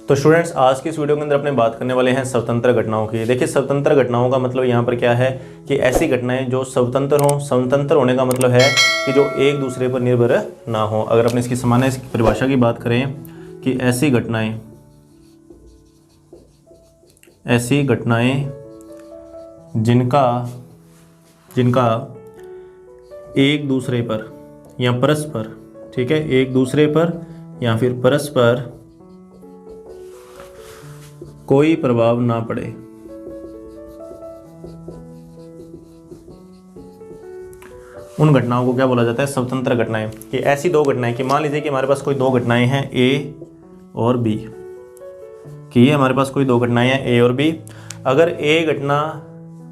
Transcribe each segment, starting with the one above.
तो स्टूडेंट्स, आज की इस वीडियो के अंदर अपने बात करने वाले हैं स्वतंत्र घटनाओं की। देखिए, स्वतंत्र घटनाओं का मतलब यहाँ पर क्या है कि ऐसी घटनाएं जो स्वतंत्र हों। स्वतंत्र होने का मतलब है कि जो एक दूसरे पर निर्भर ना हो। अगर अपने इसकी सामान्य परिभाषा की बात करें कि ऐसी घटनाएं जिनका एक दूसरे पर या परस्पर, ठीक है, एक दूसरे पर या फिर परस्पर कोई प्रभाव ना पड़े, उन घटनाओं को क्या बोला जाता है? स्वतंत्र घटनाएं। कि ऐसी दो घटनाएं कि मान लीजिए कि हमारे पास कोई दो घटनाएं हैं ए और बी, कि ये हमारे पास कोई दो घटनाएं हैं ए और बी। अगर ए घटना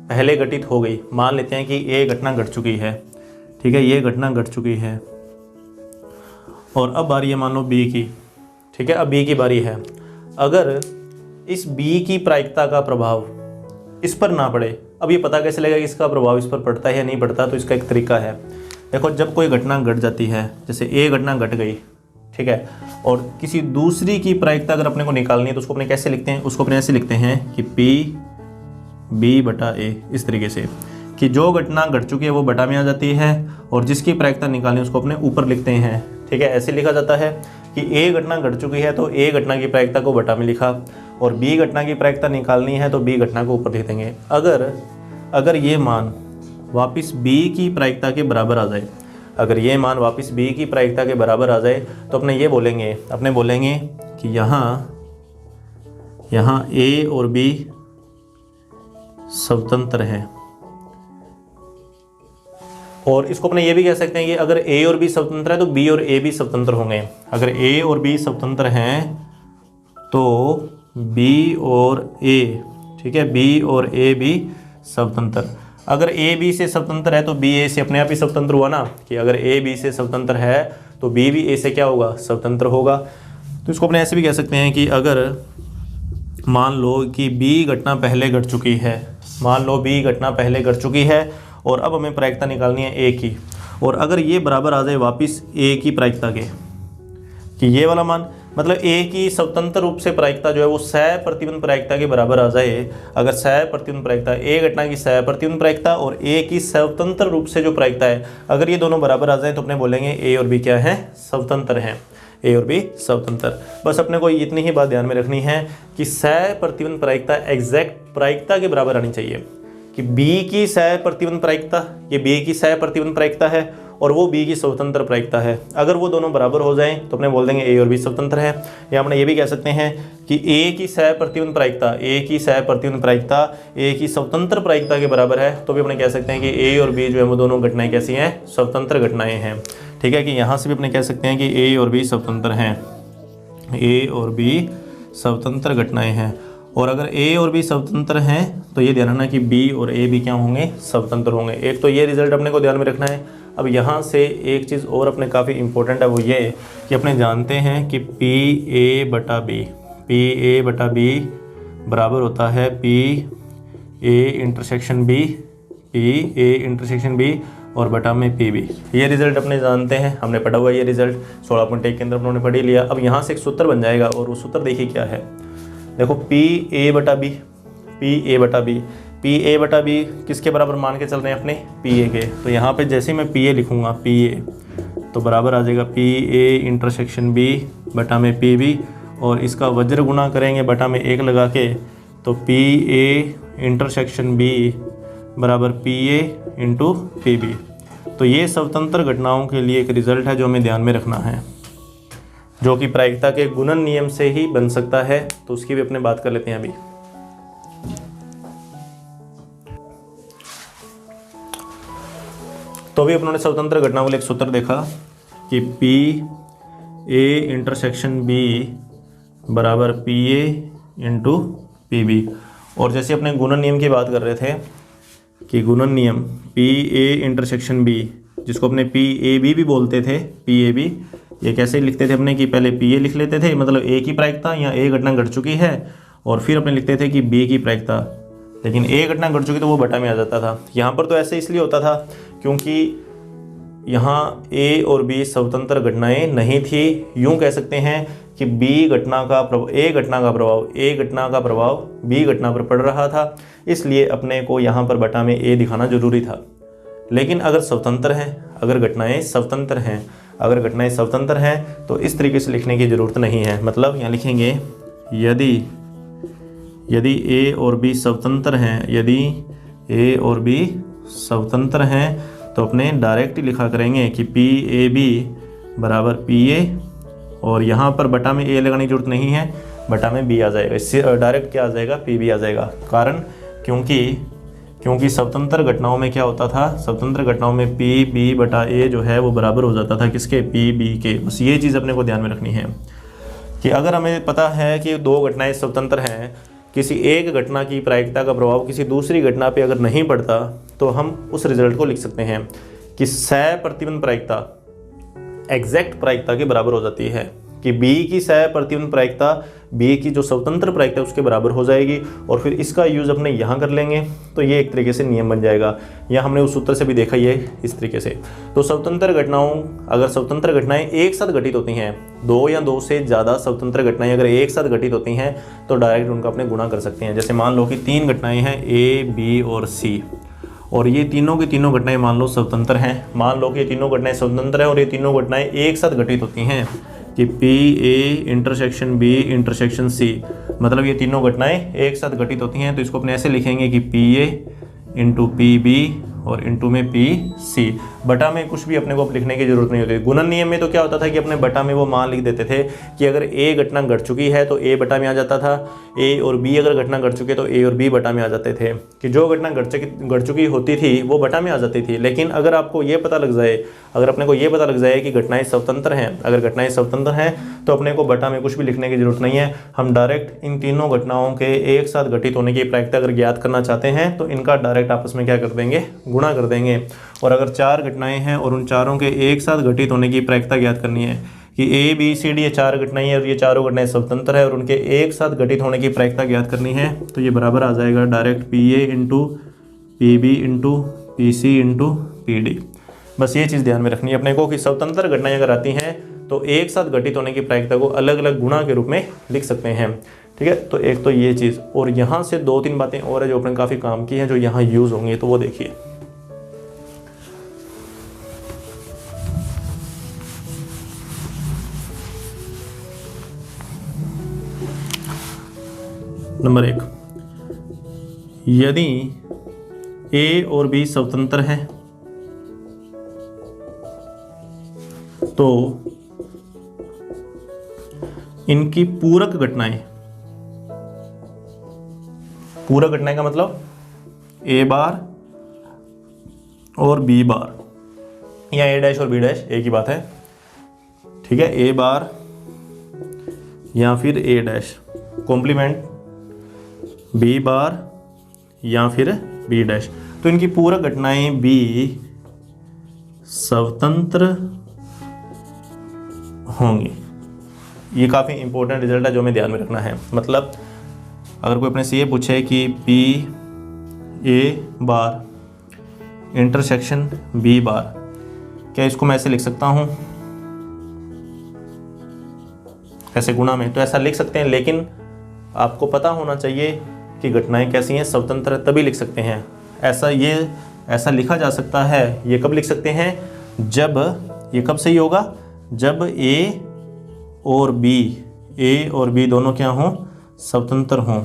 पहले घटित हो गई, मान लेते हैं कि ए घटना घट चुकी है, ठीक है, ये घटना घट चुकी है, और अब बारी है मान लो बी की, ठीक है, अब बी की बारी है। अगर इस बी की प्रायिकता का प्रभाव इस पर ना पड़े, अब ये पता कैसे लगेगा कि इसका प्रभाव इस पर पड़ता है या नहीं पड़ता? तो इसका एक तरीका है। देखो, जब कोई घटना घट जाती है, जैसे ए घटना घट गई, ठीक है, और किसी दूसरी की प्रायिकता अगर अपने को निकालनी है तो उसको अपने कैसे लिखते हैं? उसको अपने ऐसे लिखते हैं कि पी बी बटा ए, इस तरीके से कि जो घटना घट चुकी है वो बटा में आ जाती है, और जिसकी प्रायिकता निकालनी है उसको अपने ऊपर लिखते हैं, ठीक है। ऐसे लिखा जाता है कि ए घटना घट चुकी है तो ए घटना की प्रायिकता को बटा में लिखा, और बी घटना की प्रायिकता निकालनी है तो बी घटना को ऊपर लिख देंगे। अगर ये मान वापस बी की प्रायिकता के बराबर आ जाए, अगर ये मान वापस बी की प्रायिकता के बराबर आ जाए तो अपने बोलेंगे कि यहाँ ए और बी स्वतंत्र हैं। और इसको अपने ये भी कह सकते हैं कि अगर ए और बी स्वतंत्र है तो बी और ए भी स्वतंत्र होंगे। अगर ए और बी स्वतंत्र हैं तो बी और ए, ठीक है, बी और ए भी स्वतंत्र। अगर ए बी से स्वतंत्र है तो बी ए से अपने आप ही स्वतंत्र हुआ ना, कि अगर ए बी से स्वतंत्र है तो बी भी ए से क्या होगा? स्वतंत्र होगा। तो इसको अपने ऐसे भी कह सकते हैं कि अगर मान लो कि बी घटना पहले घट चुकी है, और अब हमें प्रायिकता निकालनी है ए की, और अगर ये बराबर आ जाए वापस ए की प्रायिकता के, कि ये वाला मान मतलब ए की स्वतंत्र रूप से प्रायिकता जो है वो सह प्रतिबंध प्रायिकता के बराबर आ जाए। अगर सह प्रतिबंध प्रायिकता, ए घटना की सह प्रतिबंध प्रायिकता और ए की स्वतंत्र रूप से जो प्रायिकता है, अगर ये दोनों बराबर आ जाए तो अपने बोलेंगे ए और बी क्या है? स्वतंत्र हैं। ए और बी स्वतंत्र। बस अपने को इतनी ही बात ध्यान में रखनी है कि सह प्रतिबंध प्रायिकता एग्जैक्ट प्रायिकता के बराबर आनी चाहिए, कि बी की सह प्रतिबंध प्रायिकता, ये बी की सह प्रतिबंध प्रायिकता है और वो बी की स्वतंत्र प्रायिकता है। अगर वो दोनों बराबर हो जाएं तो अपने बोल देंगे ए और बी स्वतंत्र है। या अपने ये भी कह सकते हैं कि ए की सह प्रतिबंध प्रायिकता ए की स्वतंत्र प्रायिकता के बराबर है, तो भी अपने कह सकते हैं कि ए और बी जो है वो दोनों घटनाएं कैसी हैं? स्वतंत्र घटनाएं हैं, ठीक है। कि यहाँ से भी अपने कह सकते हैं कि ए और बी स्वतंत्र हैं, ए और बी स्वतंत्र घटनाएं हैं। और अगर ए और बी स्वतंत्र हैं तो ये ध्यान रखना कि बी और ए भी क्या होंगे? स्वतंत्र होंगे। एक तो ये रिजल्ट अपने को ध्यान में रखना है। अब यहाँ से एक चीज़ और अपने काफ़ी इंपॉर्टेंट है, वो ये कि अपने जानते हैं कि पी ए बटा बी बराबर होता है पी ए इंटरसेक्शन बी और बटा में पी बी। ये रिजल्ट अपने जानते हैं, हमने पढ़ा हुआ ये रिजल्ट 16.1 के अंदर उन्होंने पढ़ ही लिया। अब यहाँ से एक सूत्र बन जाएगा, और वो सूत्र देखिए क्या है। देखो, पी ए बटा बी किसके बराबर मान के चल रहे हैं? अपने पी ए के। तो यहाँ पे जैसे ही मैं पी ए लिखूँगा, पी ए तो बराबर आ जाएगा पी ए इंटरसेक्शन बी बटा में पी बी, और इसका वज्र गुणा करेंगे बटा में 1 लगा के, तो पी ए इंटरसेक्शन बी बराबर P A into P B. तो ये स्वतंत्र घटनाओं के लिए एक रिजल्ट है जो हमें ध्यान में रखना है, जो कि प्रायिकता के गुणन नियम से ही बन सकता है। तो उसकी भी अपने बात कर लेते हैं अभी। तो अभी अपनों ने स्वतंत्र घटनाओं के लिए एक सूत्र देखा कि पी ए इंटरसेक्शन बी बराबर P A into P B. और जैसे अपने गुणन नियम की बात कर रहे थे कि गुणन नियम पी ए इंटरसेक्शन बी, जिसको अपने पी ए बी भी बोलते थे, पी ए बी, ये कैसे लिखते थे अपने कि पहले पी ए लिख लेते थे, मतलब ए की प्रायिकता या ए घटना घट चुकी है, और फिर अपने लिखते थे कि बी की प्रायिकता, लेकिन ए घटना घट चुकी तो वो बटा में आ जाता था। यहाँ पर तो ऐसे इसलिए होता था क्योंकि यहाँ ए और बी स्वतंत्र घटनाएं नहीं थी। यूँ कह सकते हैं कि बी घटना का प्रभाव ए घटना का प्रभाव बी घटना पर पड़ रहा था, इसलिए अपने को यहाँ पर बटा में ए दिखाना जरूरी था। लेकिन अगर स्वतंत्र हैं, अगर घटनाएं स्वतंत्र हैं तो इस तरीके से लिखने की ज़रूरत नहीं है। मतलब यहाँ लिखेंगे यदि ए और बी स्वतंत्र हैं, तो अपने डायरेक्ट लिखा करेंगे कि पी ए बी बराबर पी ए, और यहाँ पर बटा में ए लगाने की जरूरत नहीं है, बटा में बी आ जाएगा। इससे डायरेक्ट क्या आ जाएगा, पी बी आ जाएगा। कारण क्योंकि स्वतंत्र घटनाओं में क्या होता था, स्वतंत्र घटनाओं में पी बी बटा ए जो है वो बराबर हो जाता था किसके, पी बी के। बस ये चीज़ अपने को ध्यान में रखनी है कि अगर हमें पता है कि दो घटनाएं स्वतंत्र हैं, किसी एक घटना की प्रायिकता का प्रभाव किसी दूसरी घटना पे अगर नहीं पड़ता, तो हम उस रिजल्ट को लिख सकते हैं कि सह प्रतिबंध प्रायिकता एग्जैक्ट प्रायिकता के बराबर हो जाती है, कि बी की सह प्रतिबंध प्रायिकता बी की जो स्वतंत्र प्रायिकता है उसके बराबर हो जाएगी। और फिर इसका यूज़ अपने यहाँ कर लेंगे, तो ये एक तरीके से नियम बन जाएगा। यह हमने उस सूत्र से भी देखा ही है इस तरीके से। तो अगर स्वतंत्र घटनाएं एक साथ घटित होती हैं, दो या दो से ज़्यादा स्वतंत्र घटनाएं अगर एक साथ घटित होती हैं, तो डायरेक्ट उनका अपने गुणा कर सकते हैं। जैसे मान लो कि 3 घटनाएं हैं ए बी और सी, और ये तीनों की तीनों घटनाएं मान लो स्वतंत्र हैं। मान लो कि ये तीनों घटनाएं स्वतंत्र हैं और ये तीनों घटनाएं एक साथ घटित होती हैं कि P A intersection B intersection C, मतलब ये तीनों घटनाएं एक साथ घटित होती हैं। तो इसको अपने ऐसे लिखेंगे कि P A into P B और इंटू में पी सी। बटा में कुछ भी अपने को लिखने की जरूरत नहीं होती। गुणन नियम में तो क्या होता था कि अपने बटा में वो मान लिख देते थे कि अगर ए घटना घट चुकी है तो ए बटा में आ जाता था, ए और बी अगर घटना घट चुके तो ए और बी बटा में आ जाते थे, कि जो घटना घट चुकी होती थी वो बटा में आ जाती थी। लेकिन अगर आपको ये पता लग जाए, अगर अपने को ये पता लग जाए कि घटनाएं स्वतंत्र हैं, अगर घटनाएं स्वतंत्र हैं तो अपने को बटा में कुछ भी लिखने की जरूरत नहीं है। हम डायरेक्ट इन तीनों घटनाओं के एक साथ घटित होने की प्रायिकता अगर ज्ञात करना चाहते हैं तो इनका डायरेक्ट आपस में क्या कर देंगे, गुणा कर देंगे। और अगर 4 घटनाएं हैं और उन चारों के एक साथ घटित होने की प्रायिकता ज्ञात करनी है कि ए बी सी डी ये 4 घटनाएं हैं और ये चारों घटनाएं स्वतंत्र है और उनके एक साथ घटित होने की प्रायिकता ज्ञात करनी है, तो ये बराबर आ जाएगा direct P A into P B into P C into P D. बस ये चीज़ ध्यान में रखनी है अपने को कि स्वतंत्र घटनाएं अगर आती हैं तो एक साथ घटित होने की प्रायिकता को अलग अलग गुणा के रूप में लिख सकते हैं। ठीक है, तो एक तो ये चीज़, और यहाँ से 2-3 बातें और है जो अपने काफ़ी काम की हैं, जो यहाँ यूज़ होंगी, तो वो देखिए। नंबर 1, यदि ए और बी स्वतंत्र हैं तो इनकी पूरक घटनाएं का मतलब ए बार और बी बार, या ए डैश और बी डैश एक ही बात है। ठीक है, ए बार या फिर ए डैश कॉम्प्लीमेंट बी बार या फिर बी डैश, तो इनकी पूरक घटनाएं बी स्वतंत्र होंगी। ये काफ़ी इंपॉर्टेंट रिजल्ट है जो हमें ध्यान में रखना है। मतलब अगर कोई अपने से ये पूछे कि P A bar intersection B bar, क्या इसको मैं ऐसे लिख सकता हूँ, ऐसे गुणा में, तो ऐसा लिख सकते हैं। लेकिन आपको पता होना चाहिए कि घटनाएं कैसी हैं, स्वतंत्र, तभी लिख सकते हैं। ऐसा लिखा जा सकता है। ये कब लिख सकते हैं, जब ये कब सही होगा, जब ए और बी दोनों क्या हों, स्वतंत्र हों।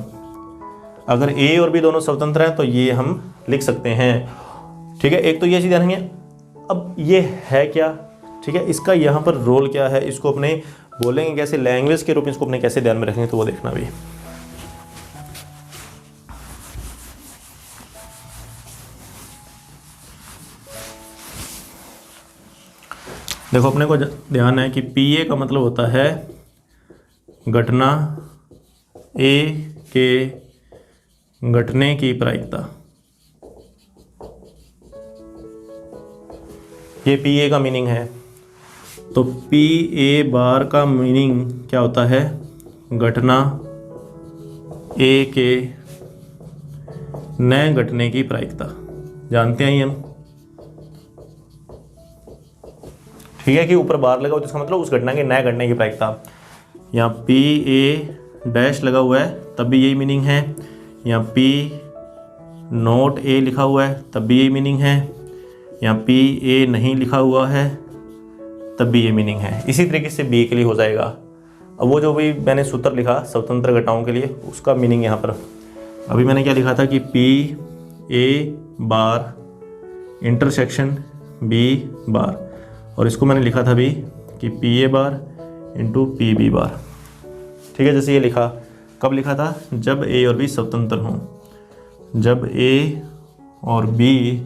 अगर ए और बी दोनों स्वतंत्र हैं तो ये हम लिख सकते हैं। ठीक है, एक तो ये चीज़ ध्यान रखिए। अब ये है क्या, ठीक है, इसका यहाँ पर रोल क्या है, इसको अपने बोलेंगे कैसे, लैंग्वेज के रूप में इसको अपने कैसे ध्यान में रखेंगे, तो वो देखना भी। देखो अपने को ध्यान है कि पी ए का मतलब होता है घटना ए के घटने की प्रायिकता। ये पी ए का मीनिंग है। तो पी ए बार का मीनिंग क्या होता है, घटना ए के न घटने की प्रायिकता। जानते हैं हम, ठीक है, कि ऊपर बार लगा हो तो इसका मतलब उस घटना के न घटने की प्रायिकता। यहाँ पी ए डैश लगा हुआ है तब भी यही मीनिंग है, यहाँ पी नोट ए लिखा हुआ है तब भी यही मीनिंग है, यहाँ पी ए नहीं लिखा हुआ है तब भी ये मीनिंग है। इसी तरीके से बी के लिए हो जाएगा। अब वो जो भी मैंने सूत्र लिखा स्वतंत्र घटनाओं के लिए उसका मीनिंग यहाँ पर अभी मैंने क्या लिखा था कि P A bar intersection B bar, और इसको मैंने लिखा था भी कि P A bar into P B bar. ठीक है, जैसे ये लिखा, कब लिखा था? जब ए और बी स्वतंत्र हों, जब ए और बी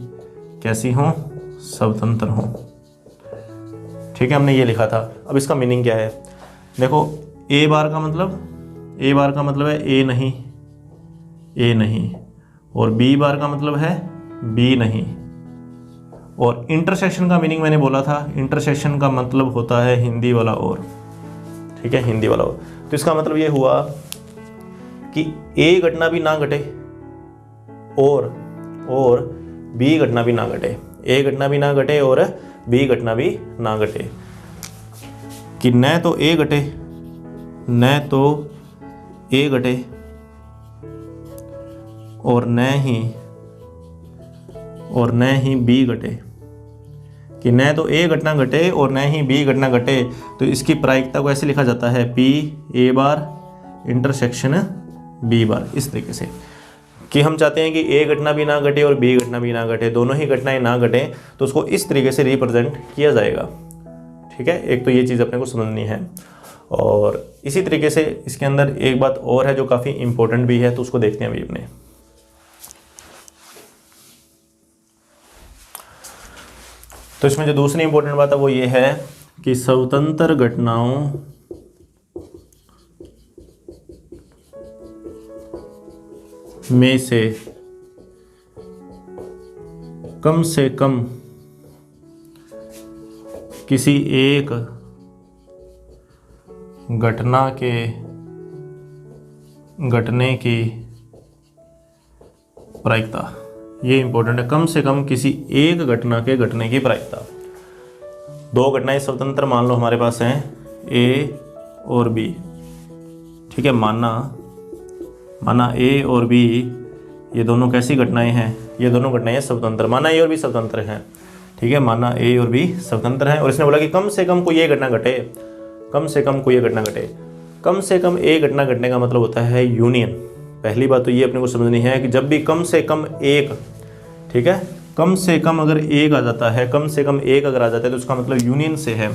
कैसी हों? स्वतंत्र हों। ठीक है, हमने ये लिखा था। अब इसका मीनिंग क्या है? देखो, ए बार का मतलब है ए नहीं, ए नहीं, और बी बार का मतलब है बी नहीं। और इंटरसेक्शन का मीनिंग मैंने बोला था, इंटरसेक्शन का मतलब होता है हिंदी वाला और। ठीक है, हिंदी वाला और। तो इसका मतलब ये हुआ कि ए घटना भी ना घटे और बी घटना भी ना घटे, ए घटना भी ना घटे और बी घटना भी ना घटे, कि न तो ए घटे और न ही बी घटे, कि न तो ए घटना घटे और न ही बी घटना घटे। तो इसकी प्रायिकता को ऐसे लिखा जाता है P A bar intersection B bar, इस तरीके से कि हम चाहते हैं कि ए घटना भी ना घटे और बी घटना भी ना घटे, दोनों ही घटनाएं ना घटे, तो उसको इस तरीके से रिप्रेजेंट किया जाएगा। ठीक है, एक तो ये चीज़ अपने को समझनी है। और इसी तरीके से इसके अंदर एक बात और है जो काफ़ी इंपॉर्टेंट भी है, तो उसको देखते हैं अभी अपने। तो इसमें जो दूसरी इंपॉर्टेंट बात है वो ये है कि स्वतंत्र घटनाओं में से कम किसी एक घटना के घटने की प्रायिकता, ये इंपॉर्टेंट है, कम से कम किसी एक घटना के घटने की प्रायिकता। दो घटनाएं स्वतंत्र मान लो हमारे पास हैं ए और बी। ठीक है, माना ए और बी ये दोनों कैसी घटनाएं हैं? ये दोनों घटनाएं स्वतंत्र, माना ए और बी स्वतंत्र हैं। ठीक है, माना ए और बी स्वतंत्र हैं, और इसने बोला कि कम से कम कोई ये घटना घटे, कम से कम कोई ये घटना घटे। कम से कम एक घटना घटने का मतलब होता है यूनियन। पहली बात तो ये अपने को समझनी है कि जब भी कम से कम एक, ठीक है, कम से कम अगर एक आ जाता है, कम से कम एक अगर आ जाता है तो उसका मतलब यूनियन से है।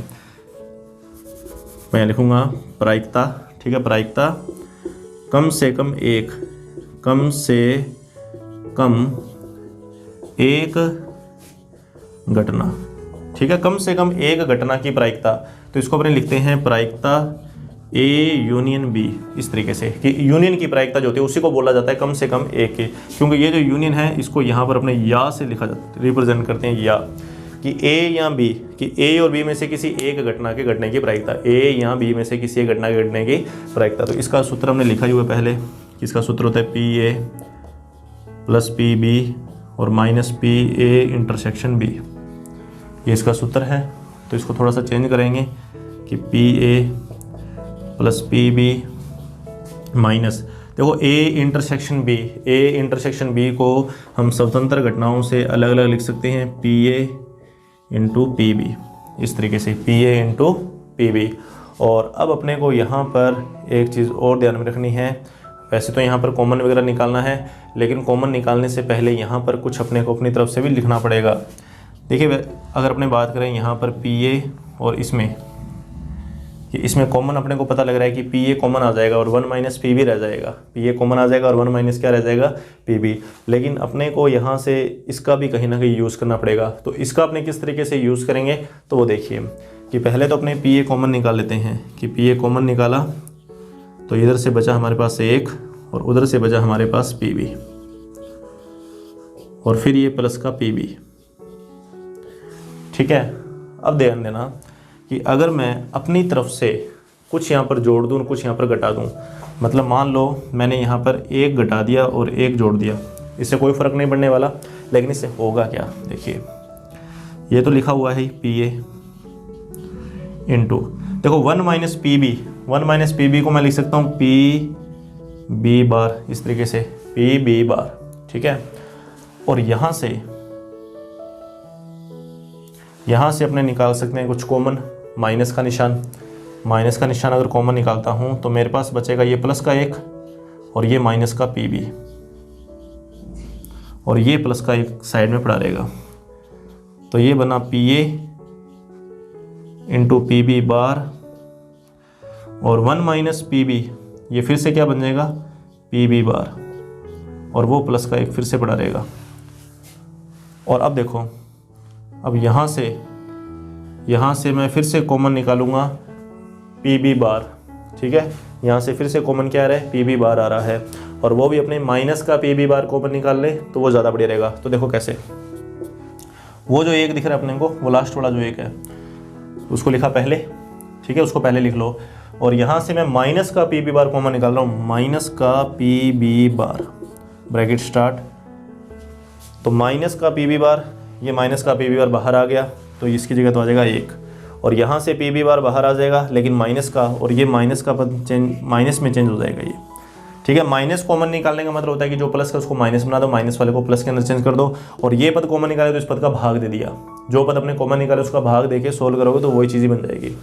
मैं लिखूंगा प्रायिकता। ठीक है, प्रायिकता कम से कम एक, कम से कम एक घटना। ठीक है, कम से कम एक घटना की प्रायिकता, तो इसको अपने लिखते हैं प्रायिकता ए यूनियन बी, इस तरीके से कि यूनियन की प्रायिकता जो होती है उसी को बोला जाता है कम से कम एक की। क्योंकि ये जो यूनियन है इसको यहाँ पर अपने या से लिखा जाता है, रिप्रेजेंट करते हैं या, कि ए या बी, कि ए और बी में से किसी एक घटना के घटने की प्रायिकता, ए या बी में से किसी एक घटना के घटने की प्रायिकता। तो इसका सूत्र हमने लिखा ही हुआ पहले, कि इसका सूत्र होता है P A plus P B और minus P A intersection B, ये इसका सूत्र है। तो इसको थोड़ा सा चेंज करेंगे कि P A plus P B minus, देखो ए इंटरसेक्शन बी को हम स्वतंत्र घटनाओं से अलग अलग लिख सकते हैं, P A into P B, इस तरीके से P A into P B. और अब अपने को यहाँ पर एक चीज़ और ध्यान में रखनी है, वैसे तो यहाँ पर कॉमन वगैरह निकालना है, लेकिन कॉमन निकालने से पहले यहाँ पर कुछ अपने को अपनी तरफ से भी लिखना पड़ेगा। देखिए, अगर अपने बात करें यहाँ पर पी ए और इसमें कॉमन अपने को पता लग रहा है कि पी ए कॉमन आ जाएगा और 1 माइनस पी बी रह जाएगा, पी ए कॉमन आ जाएगा और 1 माइनस क्या रह जाएगा, पी बी। लेकिन अपने को यहाँ से इसका भी कहीं ना कहीं यूज़ करना पड़ेगा। तो इसका अपने किस तरीके से यूज़ करेंगे तो वो देखिए कि पहले तो अपने पी ए कॉमन निकाल लेते हैं, कि पी ए कॉमन निकाला तो इधर से बचा हमारे पास एक और उधर से बचा हमारे पास पी बी, और फिर ये प्लस का पी बी। ठीक है, अब ध्यान देना कि अगर मैं अपनी तरफ से कुछ यहाँ पर जोड़ दूँ और कुछ यहाँ पर घटा दूँ, मतलब मान लो मैंने यहाँ पर एक घटा दिया और एक जोड़ दिया, इससे कोई फ़र्क नहीं पड़ने वाला, लेकिन इससे होगा क्या? देखिए, ये तो लिखा हुआ है पी ए इंटू, देखो 1 माइनस पी बी को मैं लिख सकता हूँ पी बी बार, इस तरीके से पी बी बार, ठीक है। और यहाँ से अपने निकाल सकते हैं कुछ कॉमन, माइनस का निशान अगर कॉमन निकालता हूँ तो मेरे पास बचेगा ये प्लस का एक और ये माइनस का पी बी, और ये प्लस का एक साइड में पड़ा रहेगा। तो ये बना P A into P B bar, और 1 माइनस पी बी ये फिर से क्या बन जाएगा पी बी बार, और वो प्लस का एक फिर से पड़ा रहेगा। और अब देखो, अब यहाँ से मैं फिर से कॉमन निकालूंगा पी बी बार, ठीक है। यहाँ से फिर से कॉमन क्या आ रहा है पी बी बार आ रहा है, और वो भी अपने माइनस का पी बी बार कॉमन निकाल ले तो वो ज़्यादा बढ़िया रहेगा। तो देखो कैसे, वो जो एक दिख रहा है अपने को, वो लास्ट वाला जो एक है उसको लिखा पहले, ठीक है, उसको पहले लिख लो। और यहाँ से मैं माइनस का पी बी बार कॉमन निकाल रहा हूँ, माइनस का P B bar, bracket start. तो माइनस का पी बी बार, ये माइनस का पी बी बार बाहर आ गया तो इसकी जगह तो आ जाएगा एक, और यहाँ से पी बी बार बाहर आ जाएगा लेकिन माइनस का, और ये माइनस का पद माइनस में चेंज हो जाएगा ये, ठीक है। माइनस कॉमन निकालने का मतलब होता है कि जो प्लस का उसको माइनस बना दो, माइनस वाले को प्लस के अंदर चेंज कर दो, और ये पद कॉमन निकाले तो इस पद का भाग दे दिया। जो पद अपने कॉमन निकाले उसका भाग देके सोल्व करोगे तो वही चीज़ ही बन जाएगी।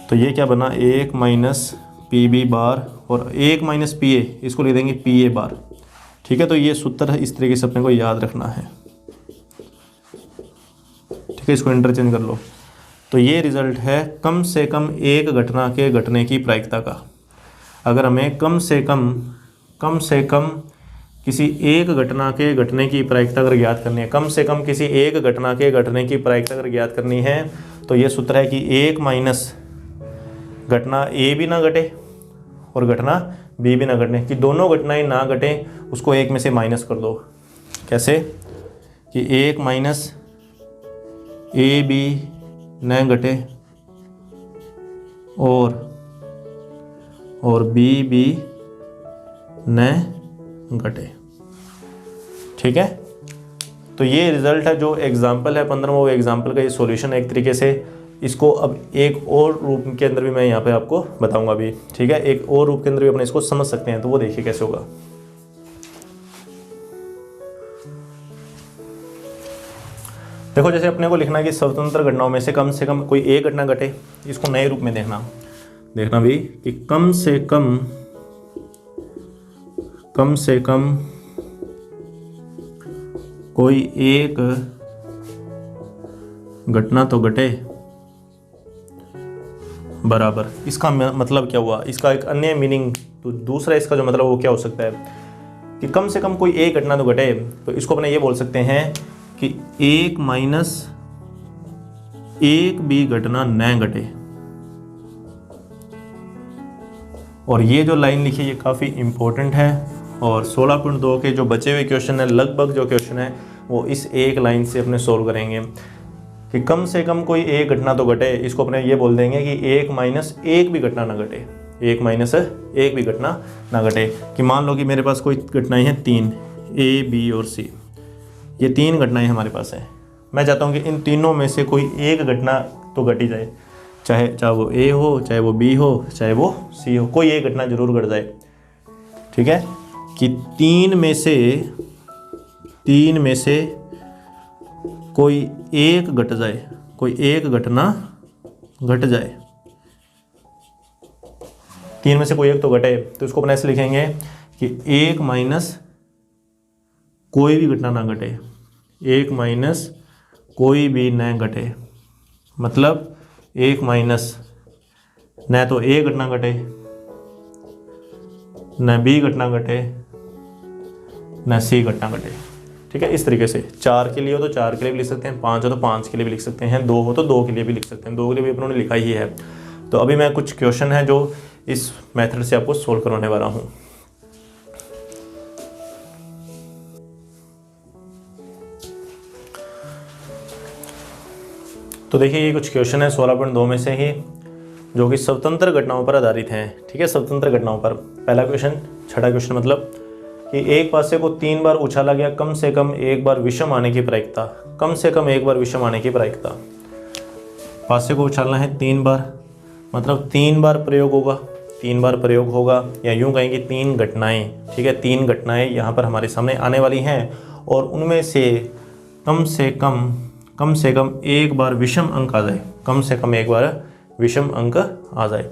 तो ये क्या बना, 1 माइनस पी बी बार और 1 माइनस पी ए, इसको लिख देंगे पी ए बार, ठीक है। तो ये सूत्र इस तरीके से अपने को याद रखना है, ठीक है, इसको इंटरचेंज कर लो। तो ये रिजल्ट है कम से कम एक घटना के घटने की प्रायिकता का। अगर हमें कम से कम किसी एक घटना के घटने की प्रायिकता अगर ज्ञात करनी है, कम से कम किसी एक घटना के घटने की प्रायिकता अगर ज्ञात करनी है तो ये सूत्र है कि 1 माइनस घटना ए भी ना घटे और घटना बी भी ना घटे, कि दोनों घटनाएं ना घटें, उसको एक में से माइनस कर दो। कैसे कि 1 माइनस ए बी न घटे और बी भी न घटे, ठीक है। तो ये रिजल्ट है, जो एग्जाम्पल है 15वां, वो एग्जाम्पल का ये सॉल्यूशन है एक तरीके से। इसको अब एक और रूप के अंदर भी मैं यहाँ पे आपको बताऊंगा भी, ठीक है। एक और रूप के अंदर भी अपने इसको समझ सकते हैं, तो वो देखिए कैसे होगा। देखो जैसे अपने को लिखना है कि स्वतंत्र घटनाओं में से कम कोई एक घटना घटे, इसको नए रूप में देखना भी कि कम से कम कोई एक घटना तो घटे बराबर। इसका मतलब क्या हुआ, इसका एक अन्य मीनिंग, तो दूसरा इसका जो मतलब वो क्या हो सकता है कि कम से कम कोई एक घटना तो घटे, तो इसको अपने ये बोल सकते हैं कि 1 माइनस एक भी घटना न घटे। और ये जो लाइन लिखी ये काफ़ी इंपॉर्टेंट है, और 16.2 के जो बचे हुए क्वेश्चन है, लगभग जो क्वेश्चन है वो इस एक लाइन से अपने सोल्व करेंगे कि कम से कम कोई एक घटना तो घटे। इसको अपने ये बोल देंगे कि 1 माइनस एक भी घटना ना घटे, 1 माइनस एक भी घटना ना घटे। कि मान लो कि मेरे पास कोई घटनाएं हैं 3, ए बी और सी, ये 3 घटनाएं हमारे पास हैं। मैं चाहता हूँ कि इन तीनों में से कोई एक घटना तो घटी जाए, चाहे वो ए हो, चाहे वो बी हो, चाहे वो सी हो, कोई एक घटना जरूर घट जाए, ठीक है। कि तीन में से कोई एक घट जाए, कोई एक घटना घट जाए, 3 में से कोई एक तो घटे, तो इसको अपन ऐसे लिखेंगे कि 1 माइनस कोई भी घटना ना घटे, 1 माइनस कोई भी न घटे। मतलब 1 माइनस न तो ए घटना घटे, न बी घटना घटे, न सी घटना घटे, ठीक है। इस तरीके से 4 के लिए हो तो 4 के लिए भी लिख सकते हैं, 5 हो तो 5 के लिए भी लिख सकते हैं, 2 हो तो 2 के लिए भी लिख सकते हैं, 2 के लिए भी अपनों ने लिखा ही है। तो अभी मैं कुछ क्वेश्चन है जो इस मेथड से आपको सोल्व करवाने वाला हूँ। तो देखिए ये कुछ क्वेश्चन है 16.2 में से ही, जो कि स्वतंत्र घटनाओं पर आधारित हैं, ठीक है, स्वतंत्र घटनाओं पर। पहला क्वेश्चन, छठा क्वेश्चन, मतलब कि एक पासे को 3 बार उछाला गया, कम से कम एक बार विषम आने की प्रायिकता, कम से कम एक बार विषम आने की प्रायिकता। पासे को उछालना है 3 बार, मतलब 3 बार प्रयोग होगा, 3 बार प्रयोग होगा, या यूँ कहेंगे 3 घटनाएँ, ठीक है, 3 घटनाएँ यहाँ पर हमारे सामने आने वाली हैं और उनमें से कम से कम एक बार विषम अंक आ जाए, कम से कम एक बार विषम अंक आ जाए।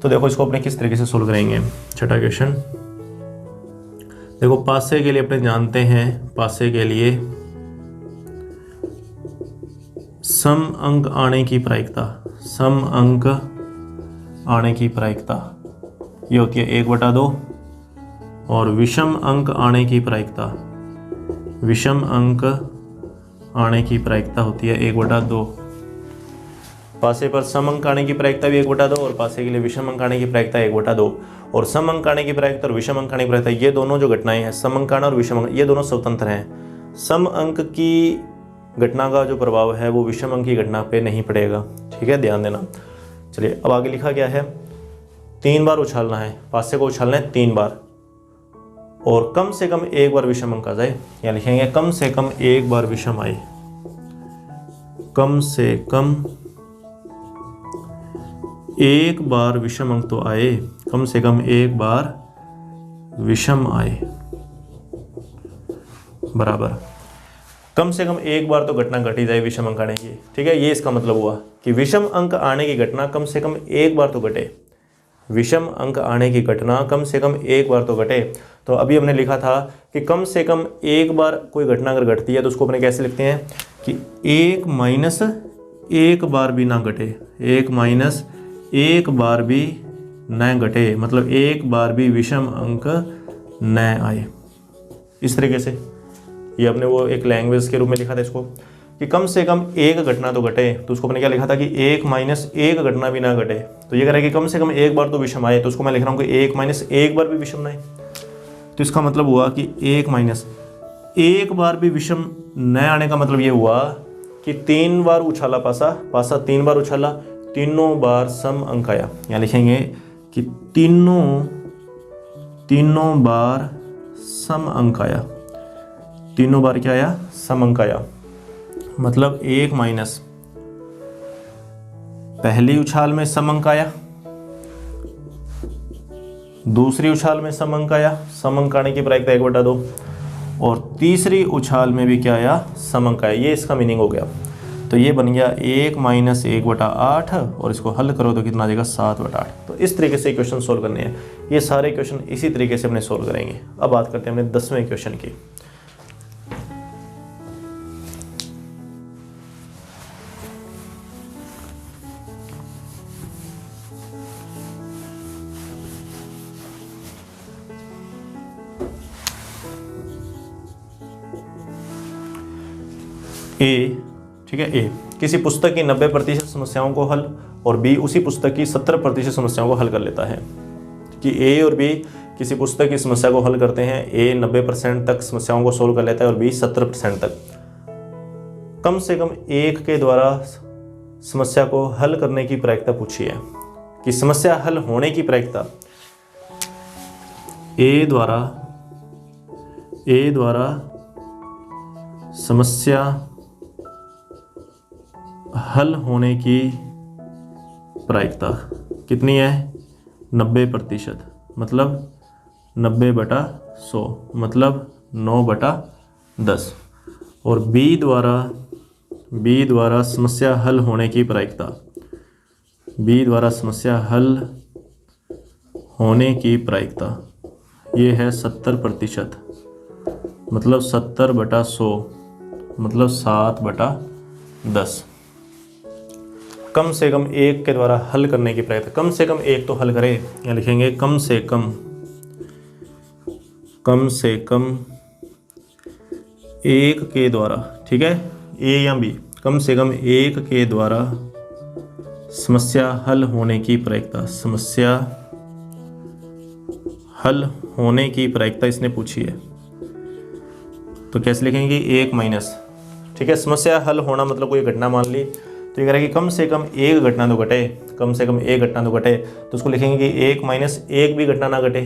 तो देखो इसको अपने किस तरीके से सोल्व करेंगे। छठा क्वेश्चन देखो, पासे के लिए अपने जानते हैं, पासे के लिए सम अंक आने की प्रायिकता, सम अंक आने की प्रायिकता ये होती है 1/2 और विषम अंक आने की प्रायिकता, विषम अंक आने की प्रायिकता होती है 1/2। पासे पर सम अंक आने की प्रायिकता भी 1/2 और पासे के लिए विषम अंक आने की प्रायिकता 1/2। और सम अंक आने की प्रायिकता और विषम अंक आने की प्रायिकता, ये दोनों जो घटनाएं हैं, सम अंक आना और विषम अंक, ये दोनों स्वतंत्र हैं। सम अंक की घटना का जो प्रभाव है वो विषम अंक की घटना पे नहीं पड़ेगा, ठीक है, ध्यान देना। चलिए अब आगे लिखा गया है 3 बार उछालना है, पासे को उछालना है 3 बार और कम से कम एक बार विषम अंक आ जाए, या लिखेंगे कम से कम एक बार विषम आए, कम से कम एक बार विषम अंक तो आए, कम से कम एक बार विषम आए, बराबर कम से कम एक बार तो घटना घटी जाए विषम अंक आने की, ठीक है। ये इसका मतलब हुआ कि विषम अंक आने की घटना कम से कम एक बार तो घटे, विषम अंक आने की घटना कम से कम एक बार तो घटे। तो अभी हमने लिखा था कि कम से कम एक बार कोई घटना अगर घटती है तो उसको अपने कैसे लिखते हैं कि 1 माइनस एक बार भी ना घटे, 1 माइनस एक बार भी न घटे, मतलब एक बार भी विषम अंक न आए। इस तरीके से ये अपने वो एक लैंग्वेज के रूप में लिखा था इसको कि कम से कम एक घटना तो घटे, तो उसको मैंने क्या लिखा था कि 1 माइनस एक घटना भी ना घटे। तो ये कह रहा है कि कम से कम एक बार तो विषम आए, तो उसको मैं लिख रहा हूँ कि 1 माइनस एक बार भी विषम ना आए। तो इसका मतलब हुआ कि 1 माइनस एक बार भी विषम न आने का मतलब ये हुआ कि 3 बार उछाला पासा 3 बार उछाला, तीनों बार सम अंक आया। यहाँ लिखेंगे कि तीनों बार सम अंक आया, तीनों बार क्या आया, सम अंक आया। मतलब 1 माइनस पहली उछाल में सम अंक आया, दूसरी उछाल में सम अंक आया, सम अंक आने की प्रायिकता 1/2 और तीसरी उछाल में भी क्या आया, सम अंक आया। ये इसका मीनिंग हो गया। तो ये बन गया 1 माइनस 1/8 और इसको हल करो तो कितना आ जाएगा 7/8। तो इस तरीके से क्वेश्चन सोल्व करने हैं। ये सारे क्वेश्चन इसी तरीके से अपने सोल्व करेंगे। अब बात करते हैं अपने 10वें क्वेश्चन की। ए, ठीक है, ए किसी पुस्तक की 90% समस्याओं को हल और बी उसी पुस्तक की 70% समस्याओं को हल कर लेता है। कि ए और बी किसी पुस्तक की समस्या को हल करते हैं, ए 90% तक समस्याओं को सोल्व कर लेता है और बी 70% तक। कम से कम एक के द्वारा समस्या को हल करने की प्रायिकता पूछी है कि समस्या हल होने की प्रायिकता ए द्वारा समस्या हल होने की प्रायिकता कितनी है, 90%, मतलब 90/100, मतलब 9/10। और बी द्वारा समस्या हल होने की प्रायिकता, बी द्वारा समस्या हल होने की प्रायिकता ये है 70%, मतलब 70/100, मतलब 7/10। कम से कम एक के द्वारा हल करने की प्रायिकता, कम से कम एक तो हल करे, या लिखेंगे कम से कम एक के द्वारा, ठीक है, ए या बी, कम से कम एक के द्वारा समस्या हल होने की प्रायिकता, समस्या हल होने की प्रायिकता इसने पूछी है। तो कैसे लिखेंगे, 1 माइनस, ठीक है, समस्या हल होना मतलब कोई घटना मान ली, तो ये कह रहा है कि कम से कम एक घटना तो घटे, कम से कम एक घटना तो घटे, तो उसको लिखेंगे कि 1 माइनस एक भी घटना ना घटे,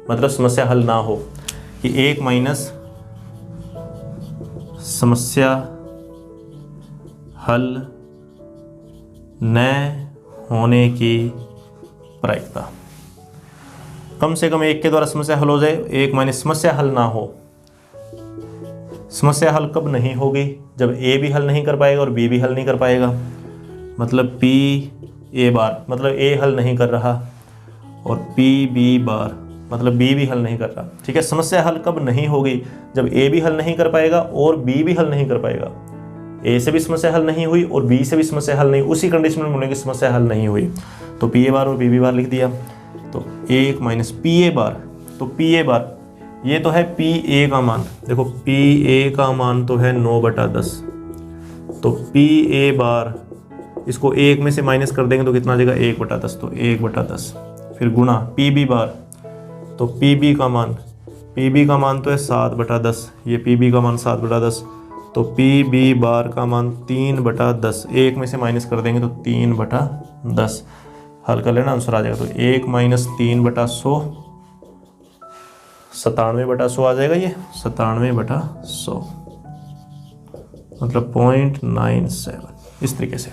मतलब समस्या हल ना हो, कि 1 माइनस समस्या हल न होने की प्रायिकता, कम से कम एक के द्वारा समस्या हल हो जाए, एक माइनस समस्या हल ना हो। समस्या हल कब नहीं होगी? जब ए भी हल नहीं कर पाएगा और बी भी हल नहीं कर पाएगा, मतलब पी ए बार मतलब ए हल नहीं कर रहा और पी बी बार मतलब बी भी हल नहीं कर रहा। ठीक है, समस्या हल कब नहीं होगी? जब ए भी हल नहीं कर पाएगा और बी भी हल नहीं कर पाएगा। ए से भी समस्या हल नहीं हुई और बी से भी समस्या हल नहीं, उसी कंडीशन में बोलेंगे समस्या हल नहीं हुई। तो पी ए बार और बी बी बार लिख दिया। तो 1 माइनस पी ए बार, तो पी ए बार ये तो है पी ए का मान, देखो पी ए का मान तो है 9/10, तो पी ए बार इसको 1 में से माइनस कर देंगे तो कितना आ जाएगा 1/10, तो 1/10 फिर गुणा पी बी बार, तो पी बी का मान तो है 7/10, ये पी बी का मान 7/10, तो पी बी बार का मान 3/10, 1 में से माइनस कर देंगे तो 3/10, हल कर लेना आंसर आ जाएगा। तो 1 माइनस 3/100 97/100 आ जाएगा, ये 97/100 मतलब 0.97 इस तरीके से।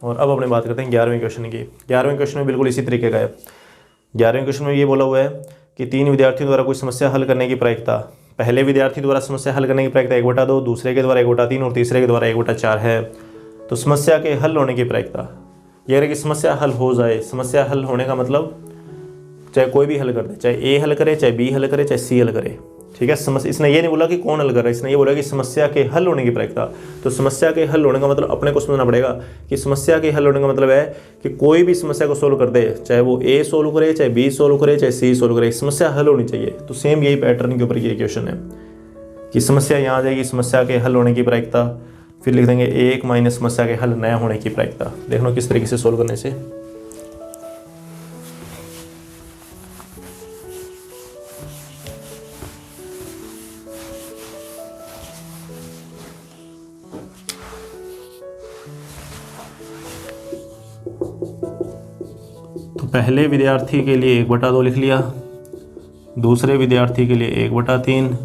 और अब अपने बात करते हैं 11वें क्वेश्चन की। 11वें क्वेश्चन में बिल्कुल इसी तरीके का है। 11वें क्वेश्चन में ये बोला हुआ है कि 3 विद्यार्थियों द्वारा कोई समस्या हल करने की प्रायिकता, पहले विद्यार्थी द्वारा समस्या हल करने की प्रायिकता 1/2, दूसरे के द्वारा 1/3 और तीसरे के द्वारा 1/4 है। तो समस्या के हल होने की प्रायिकता, यह है कि समस्या हल हो जाए। समस्या हल होने का मतलब चाहे कोई भी हल कर दे, चाहे ए हल करे, चाहे बी हल करे, चाहे सी हल करे। ठीक है, समस्या, इसने ये नहीं बोला कि कौन हल कर रहा है, इसने ये बोला कि समस्या के हल होने की प्रायिकता। तो समस्या के हल होने का मतलब अपने को समझना पड़ेगा कि समस्या के हल होने का मतलब है कि कोई भी समस्या को सोल्व कर दे, चाहे वो ए सोल्व करे, चाहे बी सोल्व करे, चाहे सी सोल्व करे, समस्या हल होनी चाहिए। तो सेम यही पैटर्न के ऊपर ये क्वेश्चन है कि समस्या यहाँ आ जाएगी, समस्या के हल होने की प्रायिकता, फिर लिख देंगे 1 माइनस समस्या के हल न होने की प्रायिकता। देख लो किस तरीके से सोल्व करने से। तो पहले विद्यार्थी के लिए 1/2 लिख लिया, दूसरे विद्यार्थी के लिए 1/3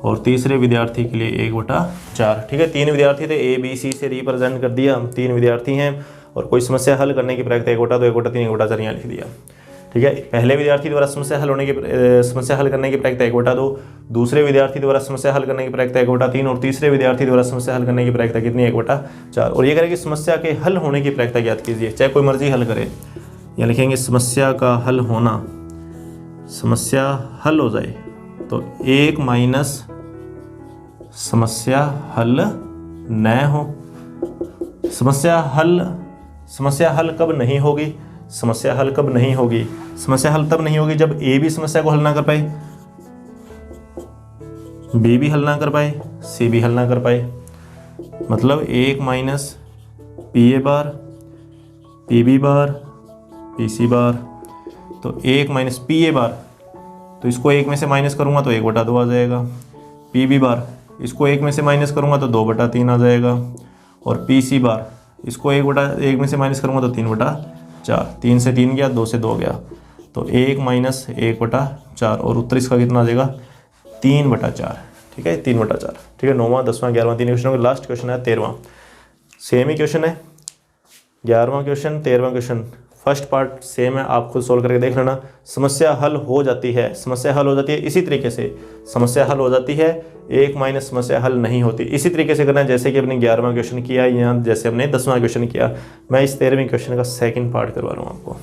और तीसरे विद्यार्थी के लिए 1/4। ठीक है, 3 विद्यार्थी थे, ए बी सी से रिप्रेजेंट कर दिया, 3 विद्यार्थी हैं और कोई समस्या हल करने की प्रायिकता 1/2, 1/3, 1/4 यहाँ लिख दिया। ठीक है, पहले विद्यार्थी द्वारा समस्या हल करने की प्रायिकता 1/2, दूसरे विद्यार्थी द्वारा समस्या हल करने की प्रायिकता 1/3 और तीसरे विद्यार्थी द्वारा समस्या हल करने की प्रायिकता कितनी 1/4। और ये करें कि समस्या के हल होने की प्रायिकता ज्ञात कीजिए, चाहे कोई मर्जी हल करे। यहाँ लिखेंगे समस्या का हल होना, समस्या हल हो जाए तो 1 माइनस समस्या हल न हो। समस्या हल कब नहीं होगी? समस्या हल कब नहीं होगी? समस्या हल तब नहीं होगी जब ए भी समस्या को हल ना कर पाए, बी भी हल ना कर पाए, सी भी हल ना कर पाए। मतलब 1 minus P A bar, P B bar, P C bar. तो 1 माइनस पी ए बार, तो इसको 1 में से माइनस करूँगा तो 1/2 आ जाएगा। पी बी बार, इसको 1 में से माइनस करूँगा तो 2/3 आ जाएगा। और पी सी बार, इसको 1 में से माइनस करूँगा तो 3/4, 3 से 3 गया, 2 से 2 गया, तो 1 माइनस 1/4 और उत्तर इसका कितना आ जाएगा 3/4। ठीक है, 3/4। ठीक है, 9वां 10वां 11वां 3 क्वेश्चनों का लास्ट क्वेश्चन है 13वां। सेम ही क्वेश्चन है, 11वां क्वेश्चन 13वां क्वेश्चन, फर्स्ट पार्ट सेम है, आप खुद सोल्व करके देख लेना। समस्या हल हो जाती है, समस्या हल हो जाती है इसी तरीके से, समस्या हल हो जाती है 1 माइनस समस्या हल नहीं होती। इसी तरीके से करना है जैसे कि अपने 11वां क्वेश्चन किया या जैसे हमने 10वां क्वेश्चन किया। मैं इस 13वें क्वेश्चन का सेकंड पार्ट करवा रहा हूँ आपको।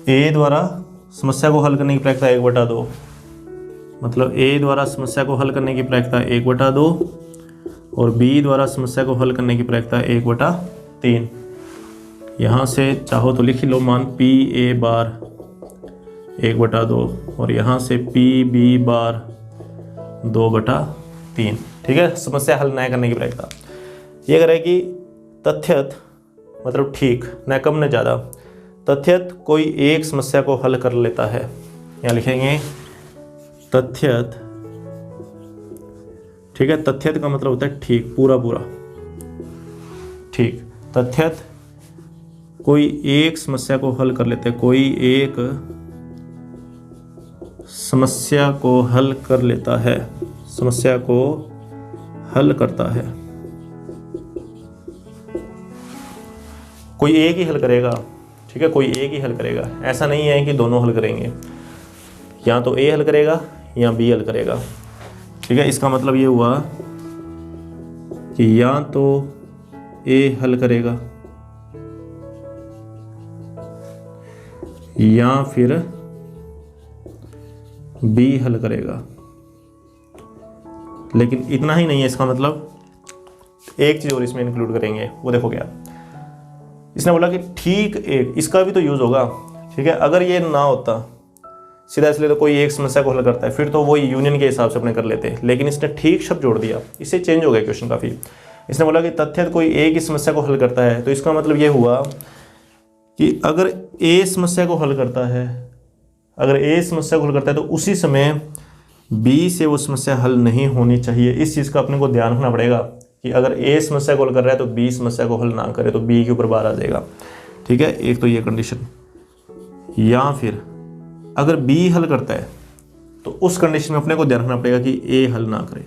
ए द्वारा समस्या को हल करने की प्रायिकता 1/2, मतलब ए द्वारा समस्या को हल करने की प्रायिकता 1/2 और बी द्वारा समस्या को हल करने की प्रायिकता 1/3। यहाँ से चाहो तो लिख लो मान पी ए बार 1/2 और यहाँ से पी बी बार 2/3। ठीक है, समस्या हल न करने की प्रायिकता ये करे कि तथ्यत मतलब ठीक, न कम न ज़्यादा, तथ्यत कोई एक समस्या को हल कर लेता है। यहाँ लिखेंगे तथ्यत ठीक है। तथ्यत का मतलब होता है ठीक, पूरा पूरा, ठीक। तथ्यत कोई एक समस्या को हल कर लेते हैं, कोई एक समस्या को हल कर लेता है, समस्या को हल करता है। कोई एक ही हल करेगा, ठीक है, कोई एक ही हल करेगा, ऐसा नहीं है कि दोनों हल करेंगे, या तो ए हल करेगा या बी हल करेगा, ठीक है। इसका मतलब ये हुआ कि या तो ए हल करेगा या फिर बी हल करेगा। लेकिन इतना ही नहीं है, इसका मतलब एक चीज और इसमें इंक्लूड करेंगे, वो देखो क्या। इसने बोला कि ठीक एक, इसका भी तो यूज होगा, ठीक है। अगर ये ना होता सीधा, इसलिए तो कोई एक समस्या को हल करता है, फिर तो वो यूनियन के हिसाब से अपने कर लेते, लेकिन इसने ठीक शब्द जोड़ दिया, इससे चेंज हो गया क्वेश्चन काफी। इसने बोला कि तथ्य कोई एक ही समस्या को हल करता है, तो इसका मतलब ये हुआ कि अगर ए समस्या को हल करता है, अगर ए समस्या को हल करता है, तो उसी समय बी से वो समस्या हल नहीं होनी चाहिए। इस चीज़ का अपने को ध्यान रखना पड़ेगा कि अगर ए समस्या को हल कर रहा है तो बी समस्या को हल ना करे, तो बी के ऊपर बार आ जाएगा, ठीक है। एक तो ये कंडीशन, या फिर अगर बी हल करता है तो उस कंडीशन में अपने को ध्यान रखना पड़ेगा कि ए हल ना करे।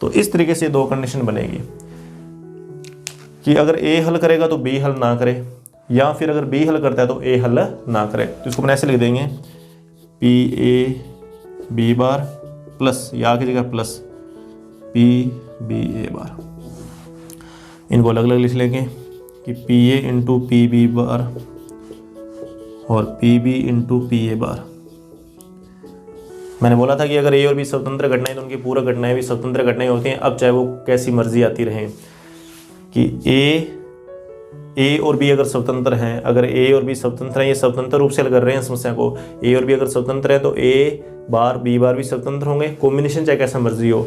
तो इस तरीके से दो कंडीशन बनेगी कि अगर ए हल करेगा तो बी हल ना करे, या फिर अगर बी हल करता है तो ए हल ना करे। तो इसको अपन ऐसे लिख देंगे, P A B bar plus, या की जगह plus P B A bar. इनको अलग अलग लिख लेंगे कि P A into P B bar और P B into P A bar. मैंने बोला था कि अगर ए और बी स्वतंत्र घटनाएं तो उनकी पूरक घटनाएं भी स्वतंत्र घटनाएं होती हैं। अब चाहे वो कैसी मर्जी आती रहे कि ए और बी अगर स्वतंत्र हैं, अगर ए और बी स्वतंत्र हैं, ये स्वतंत्र रूप से हल कर रहे हैं समस्या को, ए और बी अगर स्वतंत्र है तो ए बार बी बार भी स्वतंत्र होंगे, कॉम्बिनेशन चाहे कैसा मर्जी हो,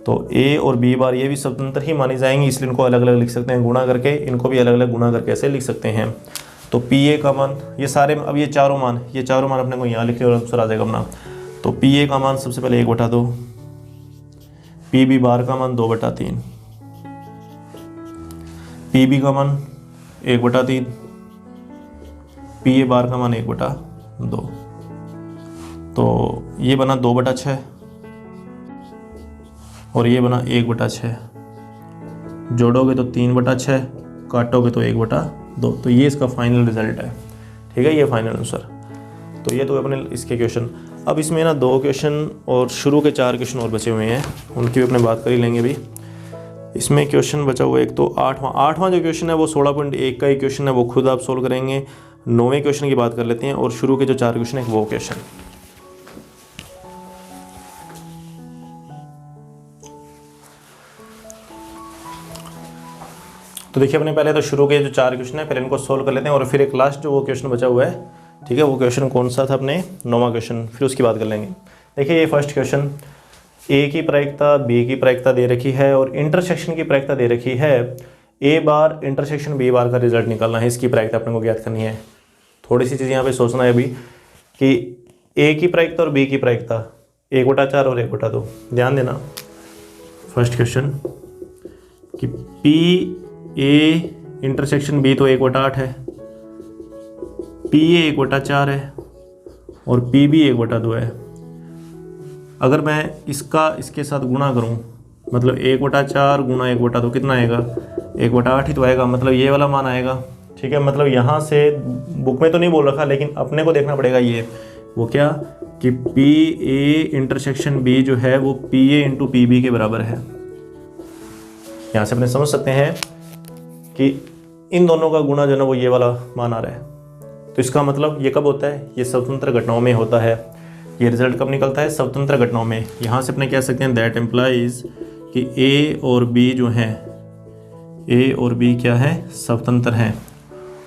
तो ए और बी बार ये भी स्वतंत्र ही मानी जाएंगी, इसलिए इनको अलग अलग लिख सकते हैं गुणा करके, इनको भी अलग अलग गुणा करके ऐसे लिख सकते हैं। तो पी ए का मान, ये सारे, अब ये चारों मान अपने को यहाँ लिखने और आंसर आ जाएगा अपना। तो पी ए का मान सबसे पहले 1/2, पी बी बार का मान 2/3, पी बी का मान 1/3, पी ए बार का मान 1/2। तो ये बना 2/6 और ये बना 1/6। जोड़ोगे तो 3/6, काटोगे तो 1/2। तो ये इसका फाइनल रिजल्ट है, ठीक है, ये फाइनल आंसर। तो ये तो अपने इसके क्वेश्चन। अब इसमें ना 2 क्वेश्चन और शुरू के 4 क्वेश्चन और बचे हुए हैं, उनकी भी अपने बात कर ही लेंगे भी। इसमें क्वेश्चन बचा हुआ एक तो 8वां जो क्वेश्चन है वो 16.1 का ही क्वेश्चन है, वो खुद आप सोल्व करेंगे। 9वें क्वेश्चन की बात कर लेते हैं, और शुरू के जो 4 क्वेश्चन है वो क्वेश्चन। तो देखिए अपने पहले तो शुरू के जो 4 क्वेश्चन है पहले इनको सोल्व कर लेते हैं, और फिर एक लास्ट जो वो क्वेश्चन बचा हुआ है, ठीक है, वो क्वेश्चन कौन सा था अपने 9वां क्वेश्चन, फिर उसकी बात कर लेंगे। देखिए ये फर्स्ट क्वेश्चन, ए की प्रायिकता बी की प्रायिकता दे रखी है और इंटरसेक्शन की प्रायिकता दे रखी है। ए बार इंटरसेक्शन बी बार का रिजल्ट निकालना है, इसकी प्रायिकता अपने को ज्ञात करनी है। थोड़ी सी चीज़ यहाँ पे सोचना है अभी कि ए की प्रायिकता और बी की प्रायिकता 1/4 और 1/2। ध्यान देना फर्स्ट क्वेश्चन कि पी ए इंटरसेक्शन बी तो 1/8 है, पी ए 1/4 है और पी बी 1/2 है। अगर मैं इसके साथ गुणा करूं, मतलब 1/4 गुणा 1/2 कितना आएगा, 1/8 ही तो आएगा, मतलब ये वाला मान आएगा, ठीक है। मतलब यहाँ से बुक में तो नहीं बोल रखा, लेकिन अपने को देखना पड़ेगा ये, वो क्या कि पी ए इंटरसेक्शन बी जो है वो P A into P B के बराबर है। यहाँ से अपने समझ सकते हैं कि इन दोनों का गुणा जो है वो ये वाला मान आ रहा है। तो इसका मतलब ये कब होता है, ये स्वतंत्र घटनाओं में होता है। ये रिजल्ट कब निकलता है, स्वतंत्र घटनाओं में। यहाँ से अपने कह सकते हैं दैट एम्प्लाइज कि ए और बी जो हैं, ए और बी क्या है, स्वतंत्र हैं।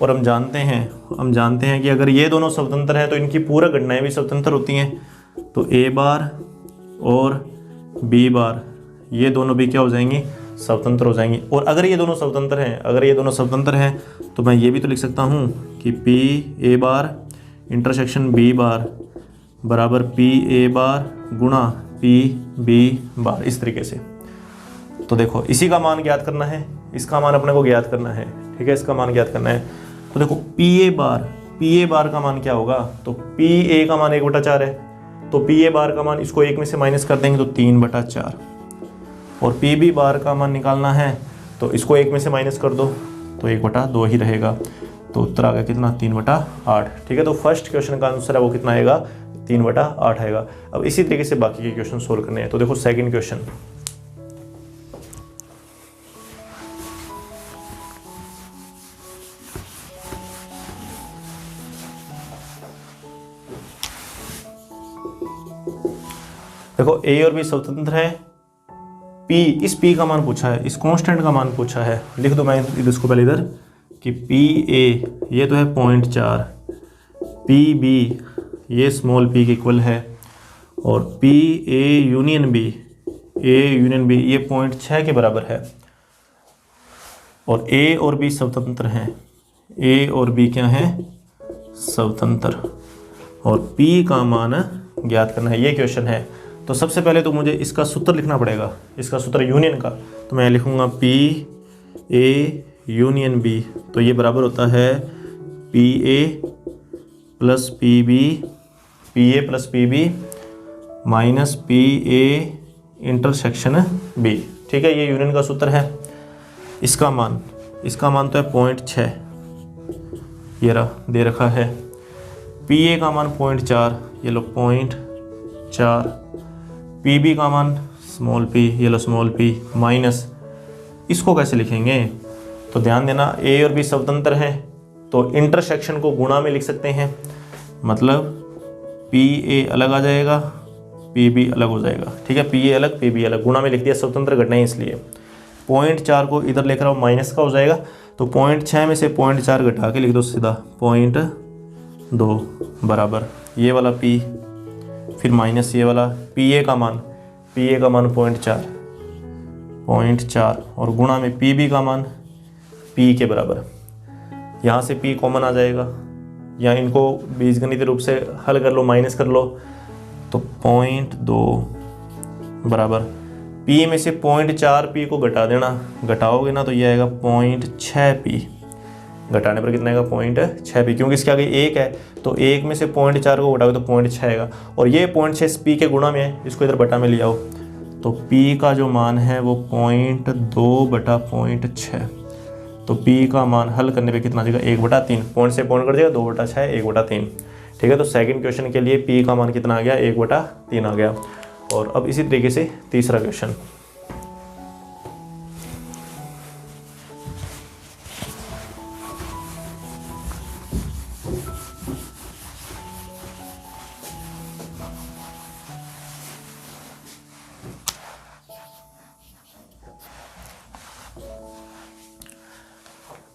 और हम जानते हैं कि अगर ये दोनों स्वतंत्र हैं तो इनकी पूरक घटनाएं भी स्वतंत्र होती हैं। तो ए बार और बी बार ये दोनों भी क्या हो जाएंगी, स्वतंत्र हो जाएंगी। और अगर ये दोनों स्वतंत्र हैं तो मैं ये भी तो लिख सकता हूँ कि P A bar intersection B bar बराबर पी ए बार गुणा पी बी बार, इस तरीके से। तो देखो इसी का मान ज्ञात करना है, इसका मान अपने को ज्ञात करना है, ठीक है, इसका मान ज्ञात करना है। तो देखो पी ए बार का मान क्या होगा, तो पी ए का मान 1/4 है, तो पी ए बार का मान इसको 1 में से माइनस कर देंगे तो 3/4, और पी बी बार का मान निकालना है तो इसको 1 में से माइनस कर दो तो 1/2 ही रहेगा। तो उत्तर आ गया कितना, 3/8, ठीक है। तो फर्स्ट क्वेश्चन का आंसर है वो कितना आएगा, 3/8 आएगा। अब इसी तरीके से बाकी के क्वेश्चन सोल्व करने हैं। तो देखो सेकंड क्वेश्चन, देखो ए और बी स्वतंत्र है, पी, इस पी का मान पूछा है, इस कांस्टेंट का मान पूछा है, लिख दो मैं इसको पहले इधर कि पी ए ये तो है 0.4, पी बी ये स्मॉल पी के इक्वल है, और पी ए यूनियन बी ये 0.6 के बराबर है, और ए और बी स्वतंत्र हैं, ए और बी क्या है, स्वतंत्र, और पी का मान ज्ञात करना है, ये क्वेश्चन है। तो सबसे पहले तो मुझे इसका सूत्र लिखना पड़ेगा, इसका सूत्र यूनियन का, तो मैं लिखूँगा पी ए यूनियन बी, तो ये बराबर होता है P A plus P B minus P A intersection B, ठीक है, ये यूनियन का सूत्र है। इसका मान तो है 0.6, ये रहा दे रखा है। पी ए का मान 0.4, ये लो 0.4, पी बी का मान स्मॉल पी, ये लो स्मॉल पी, माइनस, इसको कैसे लिखेंगे, तो ध्यान देना ए और बी स्वतंत्र हैं तो इंटरसेक्शन को गुणा में लिख सकते हैं, मतलब पी ए अलग आ जाएगा, पी बी अलग हो जाएगा, ठीक है, पी ए अलग पी बी अलग, गुणा में लिख दिया, स्वतंत्र घटना है इसलिए। 0.4 को इधर लेकर आओ, माइनस का हो जाएगा, तो 0.6 में से 0.4 घटा के लिख दो सीधा 0.2 बराबर ये वाला पी, फिर माइनस ये वाला पी ए का मान 0.4 और गुणा में पी बी का मान पी के बराबर। यहाँ से पी कॉमन आ जाएगा, या इनको बीजगणितीय रूप से हल कर लो, माइनस कर लो, तो 0.2 बराबर पी में से 0.4 पी को घटा देना, घटाओगे ना तो ये आएगा 0.6 पी, घटाने पर कितना आएगा 0.6 पी, क्योंकि इसके आगे 1 है तो 1 में से 0.4 को घटाओगे तो 0.6 आएगा, और ये 0.6 पी के गुणा में है, इसको इधर बटा में ले आओ, तो पी का जो मान है वो 0.2/0.6, तो पी का मान हल करने पे कितना आ जाएगा 1/3, पॉइंट से पॉइंट कर देगा 2/6 1/3, ठीक है। तो सेकंड क्वेश्चन के लिए पी का मान कितना आ गया 1/3 आ गया। और अब इसी तरीके से तीसरा क्वेश्चन,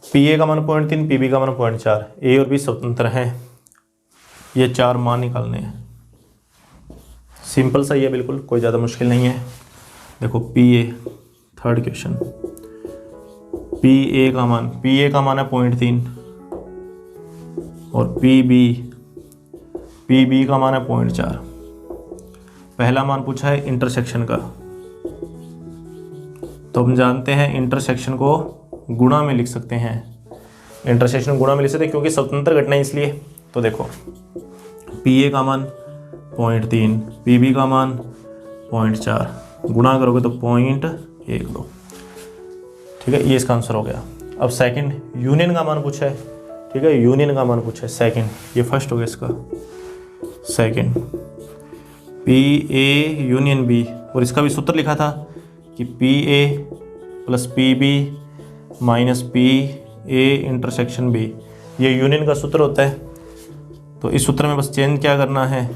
पी ए का मान 0.3, पी बी का मान 0.4, ए और बी स्वतंत्र हैं, ये 4 मान निकालने हैं। सिंपल सा ही है, बिल्कुल कोई ज़्यादा मुश्किल नहीं है। देखो P A, third question, P ए का मान है 0.3, और पी बी का मान है 0.4। पहला मान पूछा है इंटरसेक्शन का, तो हम जानते हैं इंटरसेक्शन को गुणा में लिख सकते हैं, इंटरसेक्शन गुणा में लिख सकते हैं क्योंकि स्वतंत्र घटना है इसलिए। तो देखो पी ए का मान 0.3, पी बी का मान 0.4, गुणा करोगे तो 0.12, ठीक है, ये इसका आंसर हो गया। अब सेकंड यूनियन का मान पूछा है, ठीक है, यूनियन का मान पूछा है सेकंड, ये फर्स्ट हो गया इसका second, P A union B, और इसका भी सूत्र लिखा था कि P A plus P B minus P A intersection B, ये यूनियन का सूत्र होता है। तो इस सूत्र में बस चेंज क्या करना है,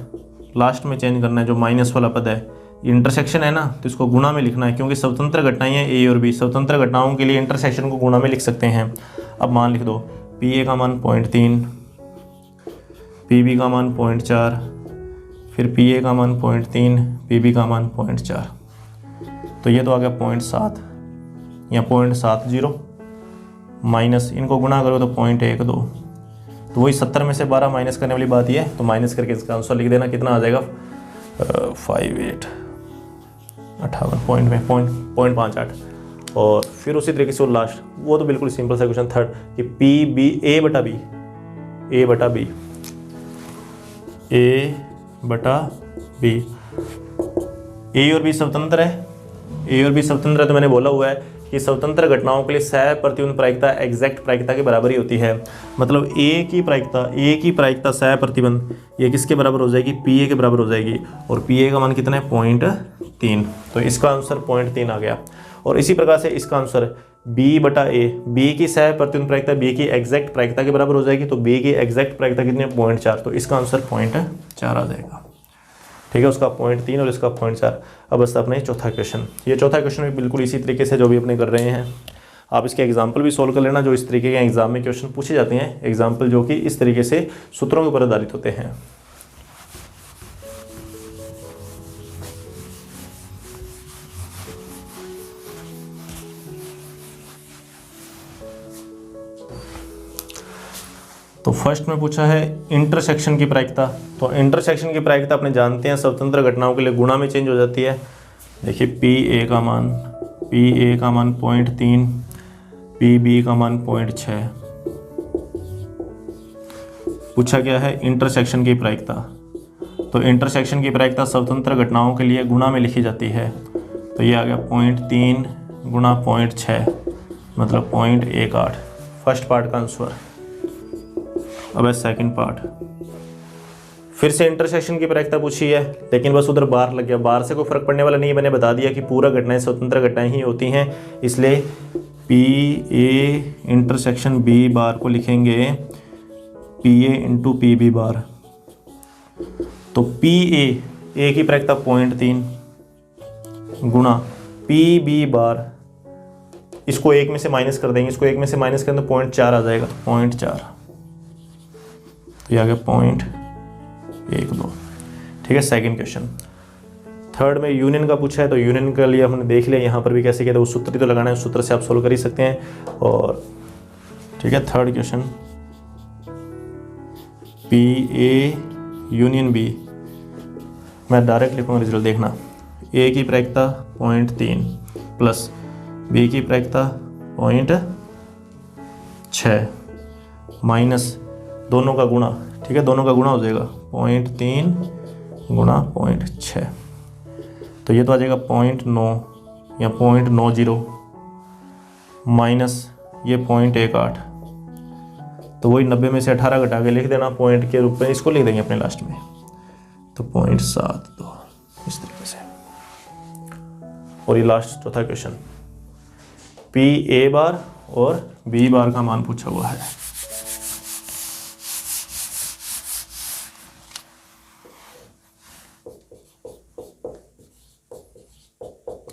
लास्ट में चेंज करना है, जो माइनस वाला पद है, इंटरसेक्शन है ना, तो इसको गुणा में लिखना है, क्योंकि स्वतंत्र घटनाएं हैं ए और बी, स्वतंत्र घटनाओं के लिए इंटरसेक्शन को गुणा में लिख सकते हैं। अब मान लिख दो, पी ए का मान 0.3, पी बी का मान 0.4, फिर पी ए का मान 0.3, पी बी का मान 0.4, तो ये तो आ गया 0.7 या 0.70, माइनस इनको गुणा करो तो 0.12, तो वही 70 में से 12 माइनस करने वाली बात ही है, तो माइनस करके इसका आंसर लिख देना, कितना आ जाएगा 58, 58 पॉइंट में 0.58। और फिर उसी तरीके से वो लास्ट, वो तो बिल्कुल सिंपल सा क्वेश्चन थर्ड कि पी बी ए बटा बी ए और बी स्वतंत्र है, तो मैंने बोला हुआ है कि स्वतंत्र घटनाओं के लिए सह प्रतिबंध प्रायिकता एग्जैक्ट प्रायिकता के बराबर ही होती है। मतलब ए की प्रायिकता सह प्रतिबंध ये किसके बराबर हो जाएगी, पी ए के बराबर हो जाएगी। और पी ए का मान कितना है 0.3, तो इसका आंसर 0.3 आ गया। और इसी प्रकार से इसका आंसर बी बटा ए, बी की सह प्रतिबंध प्रायिकता बी की एग्जैक्ट प्रायिकता के बराबर हो जाएगी, तो बी की एग्जैक्ट प्रायिकता कितनी है 0.4, तो इसका आंसर 0.4 आ जाएगा। ठीक है, उसका 0.3 और इसका 0.4। अब बस अपना चौथा क्वेश्चन, ये चौथा क्वेश्चन भी बिल्कुल इसी तरीके से जो भी अपने कर रहे हैं, आप इसके एग्जाम्पल भी सोल्व कर लेना जो इस तरीके के एग्जाम में क्वेश्चन पूछे जाते हैं, एग्जाम्पल जो कि इस तरीके से सूत्रों के ऊपर आधारित होते हैं। तो फर्स्ट में पूछा है इंटरसेक्शन की प्रायिकता। तो इंटरसेक्शन की प्रायिकता अपने जानते हैं स्वतंत्र घटनाओं के लिए गुणा में चेंज हो जाती है। देखिए पी ए का मान 0.3, पी बी का मान 0.6। पूछा गया है इंटरसेक्शन की प्रायिकता। तो इंटरसेक्शन की प्रायिकता स्वतंत्र घटनाओं के लिए गुणा में लिखी जाती है। तो ये आ गया 0.3 गुणा 0.6 मतलब 0.18। फर्स्ट पार्ट का आंसर। अब है सेकंड पार्ट, फिर से इंटरसेक्शन की प्रायिकता पूछी है, लेकिन बस उधर बार लग गया। बार से कोई फर्क पड़ने वाला नहीं है, मैंने बता दिया कि पूरा घटनाएं स्वतंत्र घटनाएं ही होती हैं, इसलिए P A intersection B bar को लिखेंगे P A into P B bar. तो पी ए की प्रायिकता 0.3 गुणा पी बी बार, इसको एक में से माइनस कर देंगे, इसको एक में से माइनस करें तो 0.4 आ जाएगा, 0.4। ये आ गया 0.12। ठीक है, सेकंड क्वेश्चन। थर्ड में यूनियन का पूछा है, तो यूनियन के लिए हमने देख लिया यहाँ पर भी कैसे कहते हैं, वो सूत्र ही तो लगाना है, उस सूत्र से आप सोल्व कर ही सकते हैं। और ठीक है, third question P A union B, मैं डायरेक्ट लिखूँगा रिजल्ट देखना। ए की प्रायिकता 0.3 प्लस बी की प्रायिकता 0.6 माइनस दोनों का गुणा। ठीक है, दोनों का गुणा हो जाएगा 0.3 गुणा 0.6, तो ये तो आ जाएगा 0.9 या 0.90 माइनस ये 0.18, तो वही 90 में से 18 घटा के लिख देना पॉइंट के रूप में, इसको लिख देंगे अपने लास्ट में, तो 0.72 इस तरीके से। और ये लास्ट चौथा क्वेश्चन पी ए बार और बी बार का मान पूछा हुआ है।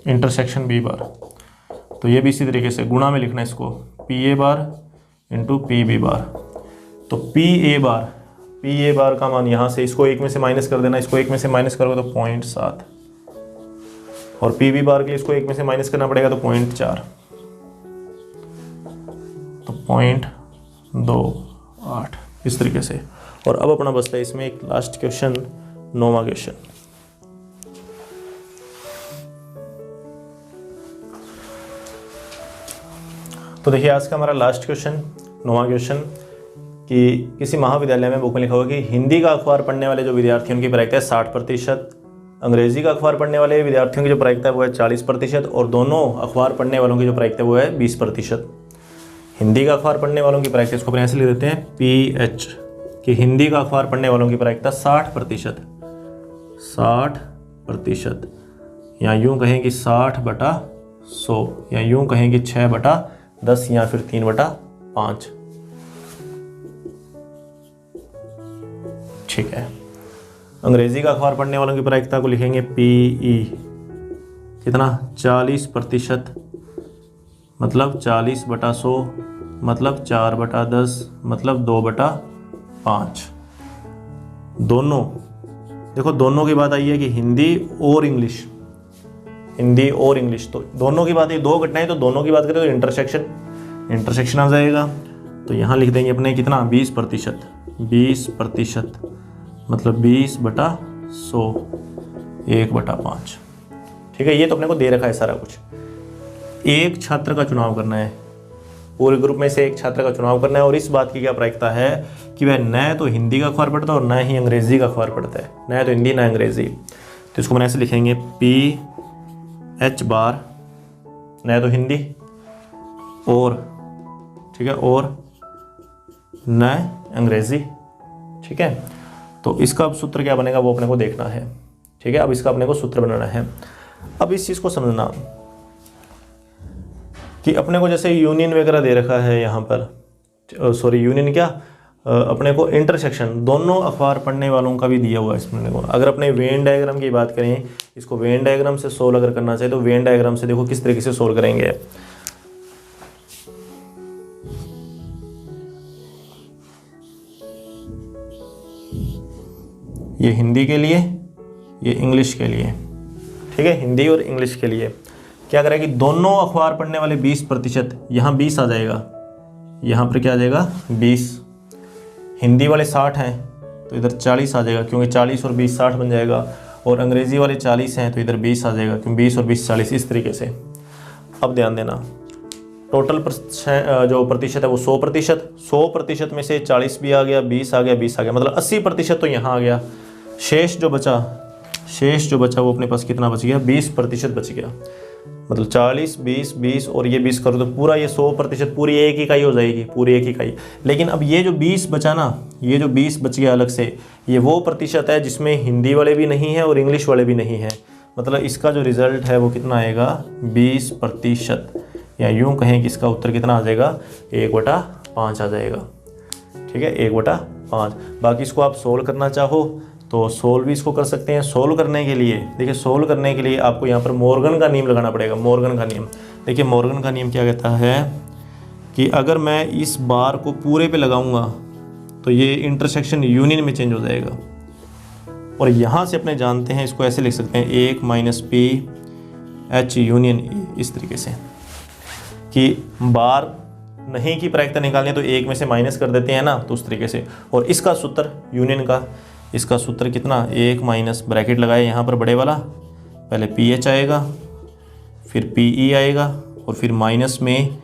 इंटरसेक्शन बी बार, तो ये भी इसी तरीके से गुणा में लिखना है इसको, P A bar into P B bar. तो पी ए बार का मान यहाँ से इसको एक में से माइनस कर देना, इसको एक में से माइनस करोगे तो 0.7, और पी बी बार के लिए इसको एक में से माइनस करना पड़ेगा तो 0.4, तो 0.28 इस तरीके से। और अब अपना बचता है इसमें एक लास्ट क्वेश्चन, 9वां क्वेश्चन। तो देखिए आज का हमारा लास्ट क्वेश्चन, 9वां क्वेश्चन, कि किसी महाविद्यालय में बुक में लिखा हुआ कि हिंदी का अखबार पढ़ने वाले जो विद्यार्थी उनकी प्रायिकता है 60%, अंग्रेजी का अखबार पढ़ने वाले विद्यार्थियों की जो प्रायिकता है वो है 40%, और दोनों अखबार पढ़ने वालों की जो प्रायिकता है वो है 20%। हिंदी का अखबार पढ़ने वालों की प्रायिकता, इसको अपने ऐसे लिख देते हैं PH, कि हिंदी का अखबार पढ़ने वालों की प्रायिकता 60%, या यूँ कहें कि 60/100, या यूँ कहें कि 6/10 या फिर 3/5। ठीक है, अंग्रेजी का अखबार पढ़ने वालों की प्रायिकता को लिखेंगे PE, कितना 40%, मतलब 40/100, मतलब 4/10, मतलब 2/5। दोनों देखो, दोनों की बात आई है कि हिंदी और इंग्लिश, तो दोनों की बात है, दो घटनाएं, तो दोनों की बात करें तो इंटरसेक्शन आ जाएगा। तो यहाँ लिख देंगे अपने कितना 20%, मतलब 20/100, 1/5। ठीक ठीक है, ये तो अपने को दे रखा है सारा कुछ। एक छात्र का चुनाव करना है, पूरे ग्रुप में से एक छात्र का चुनाव करना है, और इस बात की क्या प्रायिकता है कि वह न तो हिंदी का अखबार पढ़ता है और न ही अंग्रेजी का अखबार पढ़ता है, न तो हिंदी न अंग्रेजी। तो इसको हम ऐसे लिखेंगे PH बार, न तो हिंदी और, ठीक है, और न अंग्रेजी, ठीक है। तो इसका अब सूत्र क्या बनेगा वो अपने को देखना है, ठीक है। अब इसका अपने को सूत्र बनाना है। अब इस चीज़ को समझना कि अपने को जैसे यूनियन वगैरह दे रखा है यहाँ पर, सॉरी यूनियन क्या, अपने को इंटरसेक्शन दोनों अखबार पढ़ने वालों का भी दिया हुआ है इसमें को। अगर अपने वेन डायग्राम की बात करें, इसको वेन डायग्राम से सोल्व अगर करना चाहिए तो वेन डायग्राम से देखो किस तरीके से सोल्व करेंगे। ये हिंदी के लिए, ये इंग्लिश के लिए, ठीक है, हिंदी और इंग्लिश के लिए क्या करेगा कि दोनों अखबार पढ़ने वाले 20%, यहाँ 20 आ जाएगा, यहाँ पर क्या आ जाएगा 20। हिंदी वाले 60 हैं तो इधर 40 आ जाएगा, क्योंकि 40 और 20 60 बन जाएगा। और अंग्रेज़ी वाले 40 हैं तो इधर 20 आ जाएगा, क्योंकि 20 और 20 40, इस तरीके से। अब ध्यान देना, टोटल जो प्रतिशत है वो 100%, 100% में से 40 भी आ गया, 20 आ गया, 20 आ गया, मतलब 80% तो यहाँ आ गया। शेष जो बचा वो अपने पास कितना बच गया, 20% बच गया। मतलब 40 20 20 और ये 20 करो तो पूरा ये 100%, पूरी एक इकाई हो जाएगी, पूरी एक इकाई। लेकिन अब ये जो 20 बचा ना, ये जो 20 बच गया अलग से, ये वो प्रतिशत है जिसमें हिंदी वाले भी नहीं हैं और इंग्लिश वाले भी नहीं हैं। मतलब इसका जो रिज़ल्ट है वो कितना आएगा, 20%, या यूँ कहें कि इसका उत्तर कितना आ जाएगा, 1/5 आ जाएगा, ठीक है, 1/5। बाकी इसको आप सोल्व करना चाहो तो सोल्व भी इसको कर सकते हैं। सोल्व करने के लिए देखिए, सोल्व करने के लिए आपको यहाँ पर मॉर्गन का नियम लगाना पड़ेगा। मॉर्गन का नियम, देखिए मॉर्गन का नियम क्या कहता है कि अगर मैं इस बार को पूरे पे लगाऊंगा तो ये इंटरसेक्शन यूनियन में चेंज हो जाएगा। और यहाँ से अपने जानते हैं, इसको ऐसे लिख सकते हैं 1 - PH यूनियन, इस तरीके से कि बार नहीं की प्रायिकता निकालनी है तो 1 में से माइनस कर देते हैं ना, तो उस तरीके से। और इसका सूत्र यूनियन का, इसका सूत्र कितना, 1 - ब्रैकेट लगाए यहाँ पर बड़े वाला, पहले PH आएगा, फिर PE आएगा, और फिर माइनस में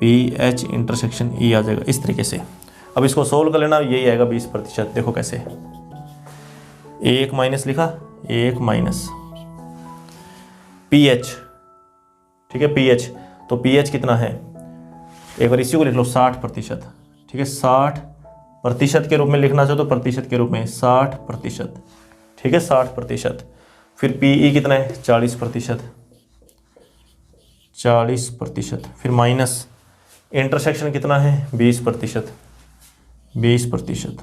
PH इंटरसेक्शन E आ जाएगा, इस तरीके से। अब इसको सोल्व कर लेना, यही आएगा 20%। देखो कैसे, 1 - लिखा, 1 - PH, ठीक है, PH, तो PH कितना है, एक बार इसी को लिख लो 60%, ठीक है, 60% के रूप में लिखना चाहो तो प्रतिशत के रूप में 60%, ठीक है, 60%। फिर PE कितना है, 40%, 40%। फिर माइनस इंटरसेक्शन कितना है, 20%, 20%।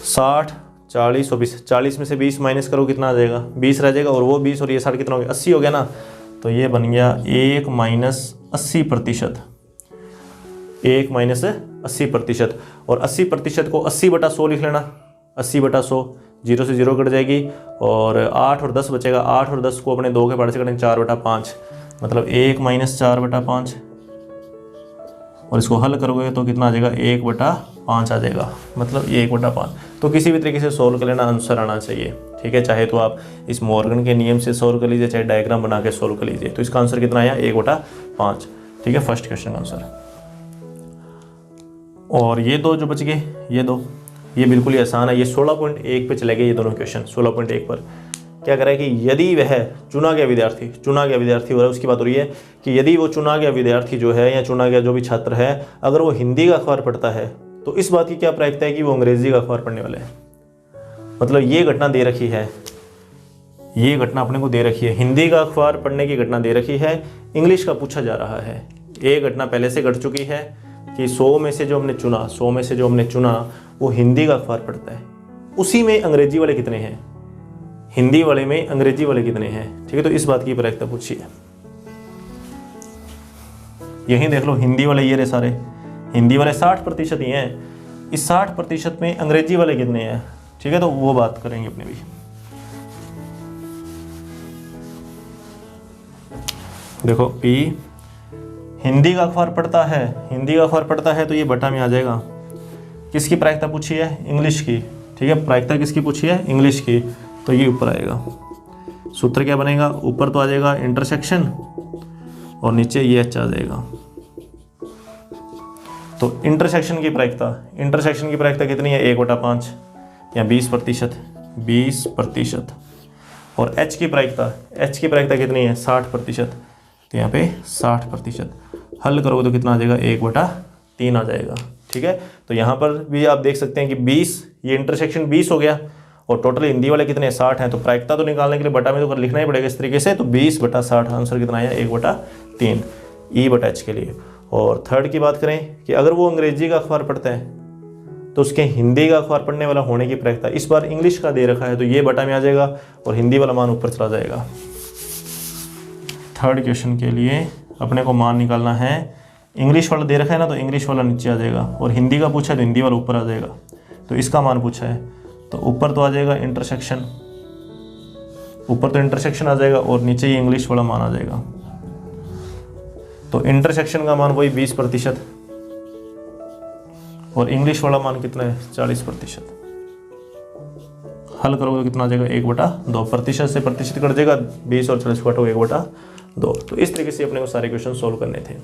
60 40 और 20, 40 में से 20 माइनस करो कितना आ जाएगा, 20 रह जाएगा, और वो 20 और ये 60 कितना हो गया, 80 हो गया ना। तो ये बन गया 1 - 80%, 1 - 80%। और 80% को 80/100 लिख लेना, 80/100, 0 से 0 कट जाएगी, और 8 और 10 बचेगा। 8 और 10 को अपने 2 के पार्ट से कटेंगे, 4/5, मतलब 1 - 4/5। और इसको हल करोगे तो कितना आ जाएगा, 1/5 आ जाएगा, मतलब ये 1/5। तो किसी भी तरीके से सोल्व कर लेना, आंसर आना चाहिए, ठीक है। चाहे तो आप इस मॉर्गन के नियम से सोल्व कर लीजिए, चाहे डायग्राम बना के सोल्व कर लीजिए। तो इसका आंसर कितना आया, 1/5, ठीक है, फर्स्ट क्वेश्चन का आंसर। और ये दो जो बच गए, ये दो, ये बिल्कुल ही आसान है। ये 16.1 पे चले गए ये दोनों क्वेश्चन। 16.1 पर क्या करा है कि यदि वह चुना गया विद्यार्थी हो रहा है, उसकी बात हो रही है कि यदि वो चुना गया विद्यार्थी जो है, या चुना गया जो भी छात्र है, अगर वो हिंदी का अखबार पढ़ता है तो इस बात की क्या प्रायिकता है कि वो अंग्रेजी का अखबार पढ़ने वाले हैं। मतलब ये घटना दे रखी है, ये घटना अपने को दे रखी है, हिंदी का अखबार पढ़ने की घटना दे रखी है, इंग्लिश का पूछा जा रहा है। ये घटना पहले से घट चुकी है कि 100 में से जो हमने चुना वो हिंदी का अखबार पढ़ता है, उसी में अंग्रेजी वाले कितने हैं, हिंदी वाले में अंग्रेजी वाले कितने हैं, ठीक है। तो इस बात की प्रायिकता पूछी है। यही देख लो, हिंदी वाले ये रहे सारे, हिंदी वाले 60% ही हैं। इस 60% में अंग्रेजी वाले कितने हैं, ठीक है, तो वो बात करेंगे अपने भी। देखो P हिंदी का अखबार पढ़ता है, तो ये बटा में आ जाएगा। किसकी प्रायिकता पूछी है, इंग्लिश की, ठीक है, प्रायिकता किसकी पूछी है, इंग्लिश की, तो ये ऊपर आएगा। सूत्र क्या बनेगा, ऊपर तो आ जाएगा इंटरसेक्शन और नीचे ये h आ जाएगा। तो इंटरसेक्शन की प्रायिकता कितनी है, 1/5 या 20%, 20%। और h की प्रायिकता कितनी है, 60%, तो यहाँ पे 60%। हल करोगे तो कितना आ जाएगा, 1/3 आ जाएगा। ठीक है, तो यहाँ पर भी आप देख सकते हैं कि 20, ये इंटरसेक्शन 20 हो गया और टोटल हिंदी वाले कितने 60 हैं, तो प्रायिकता तो निकालने के लिए बटा में तो लिखना ही पड़ेगा इस तरीके से। तो 20/60 आंसर कितना आया, 1/3 E/H के लिए। और थर्ड की बात करें कि अगर वो अंग्रेजी का अखबार पढ़ता है तो उसके हिंदी का अखबार पढ़ने वाला होने की प्रायिकता, इस बार इंग्लिश का दे रखा है तो ये बटा में आ जाएगा और हिंदी वाला मान ऊपर चला जाएगा। थर्ड क्वेश्चन के लिए अपने को मान निकालना है, इंग्लिश वाला दे रखा है ना तो इंग्लिश वाला नीचे आ जाएगा और हिंदी का पूछा है तो हिंदी वाला ऊपर आ जाएगा। तो इसका मान पूछा है तो ऊपर तो आ जाएगा इंटरसेक्शन, ऊपर तो इंटरसेक्शन आ जाएगा और नीचे ही इंग्लिश वाला मान आ जाएगा। तो इंटरसेक्शन का मान वही 20% और इंग्लिश वाला मान कितना है, 40%। हल करोगे तो कितना आ जाएगा, 1/2। प्रतिशत से प्रतिशत कट जाएगा, 20 और 40 काटो 1/2। तो इस तरीके से अपने को सारे क्वेश्चन सोल्व करने थे।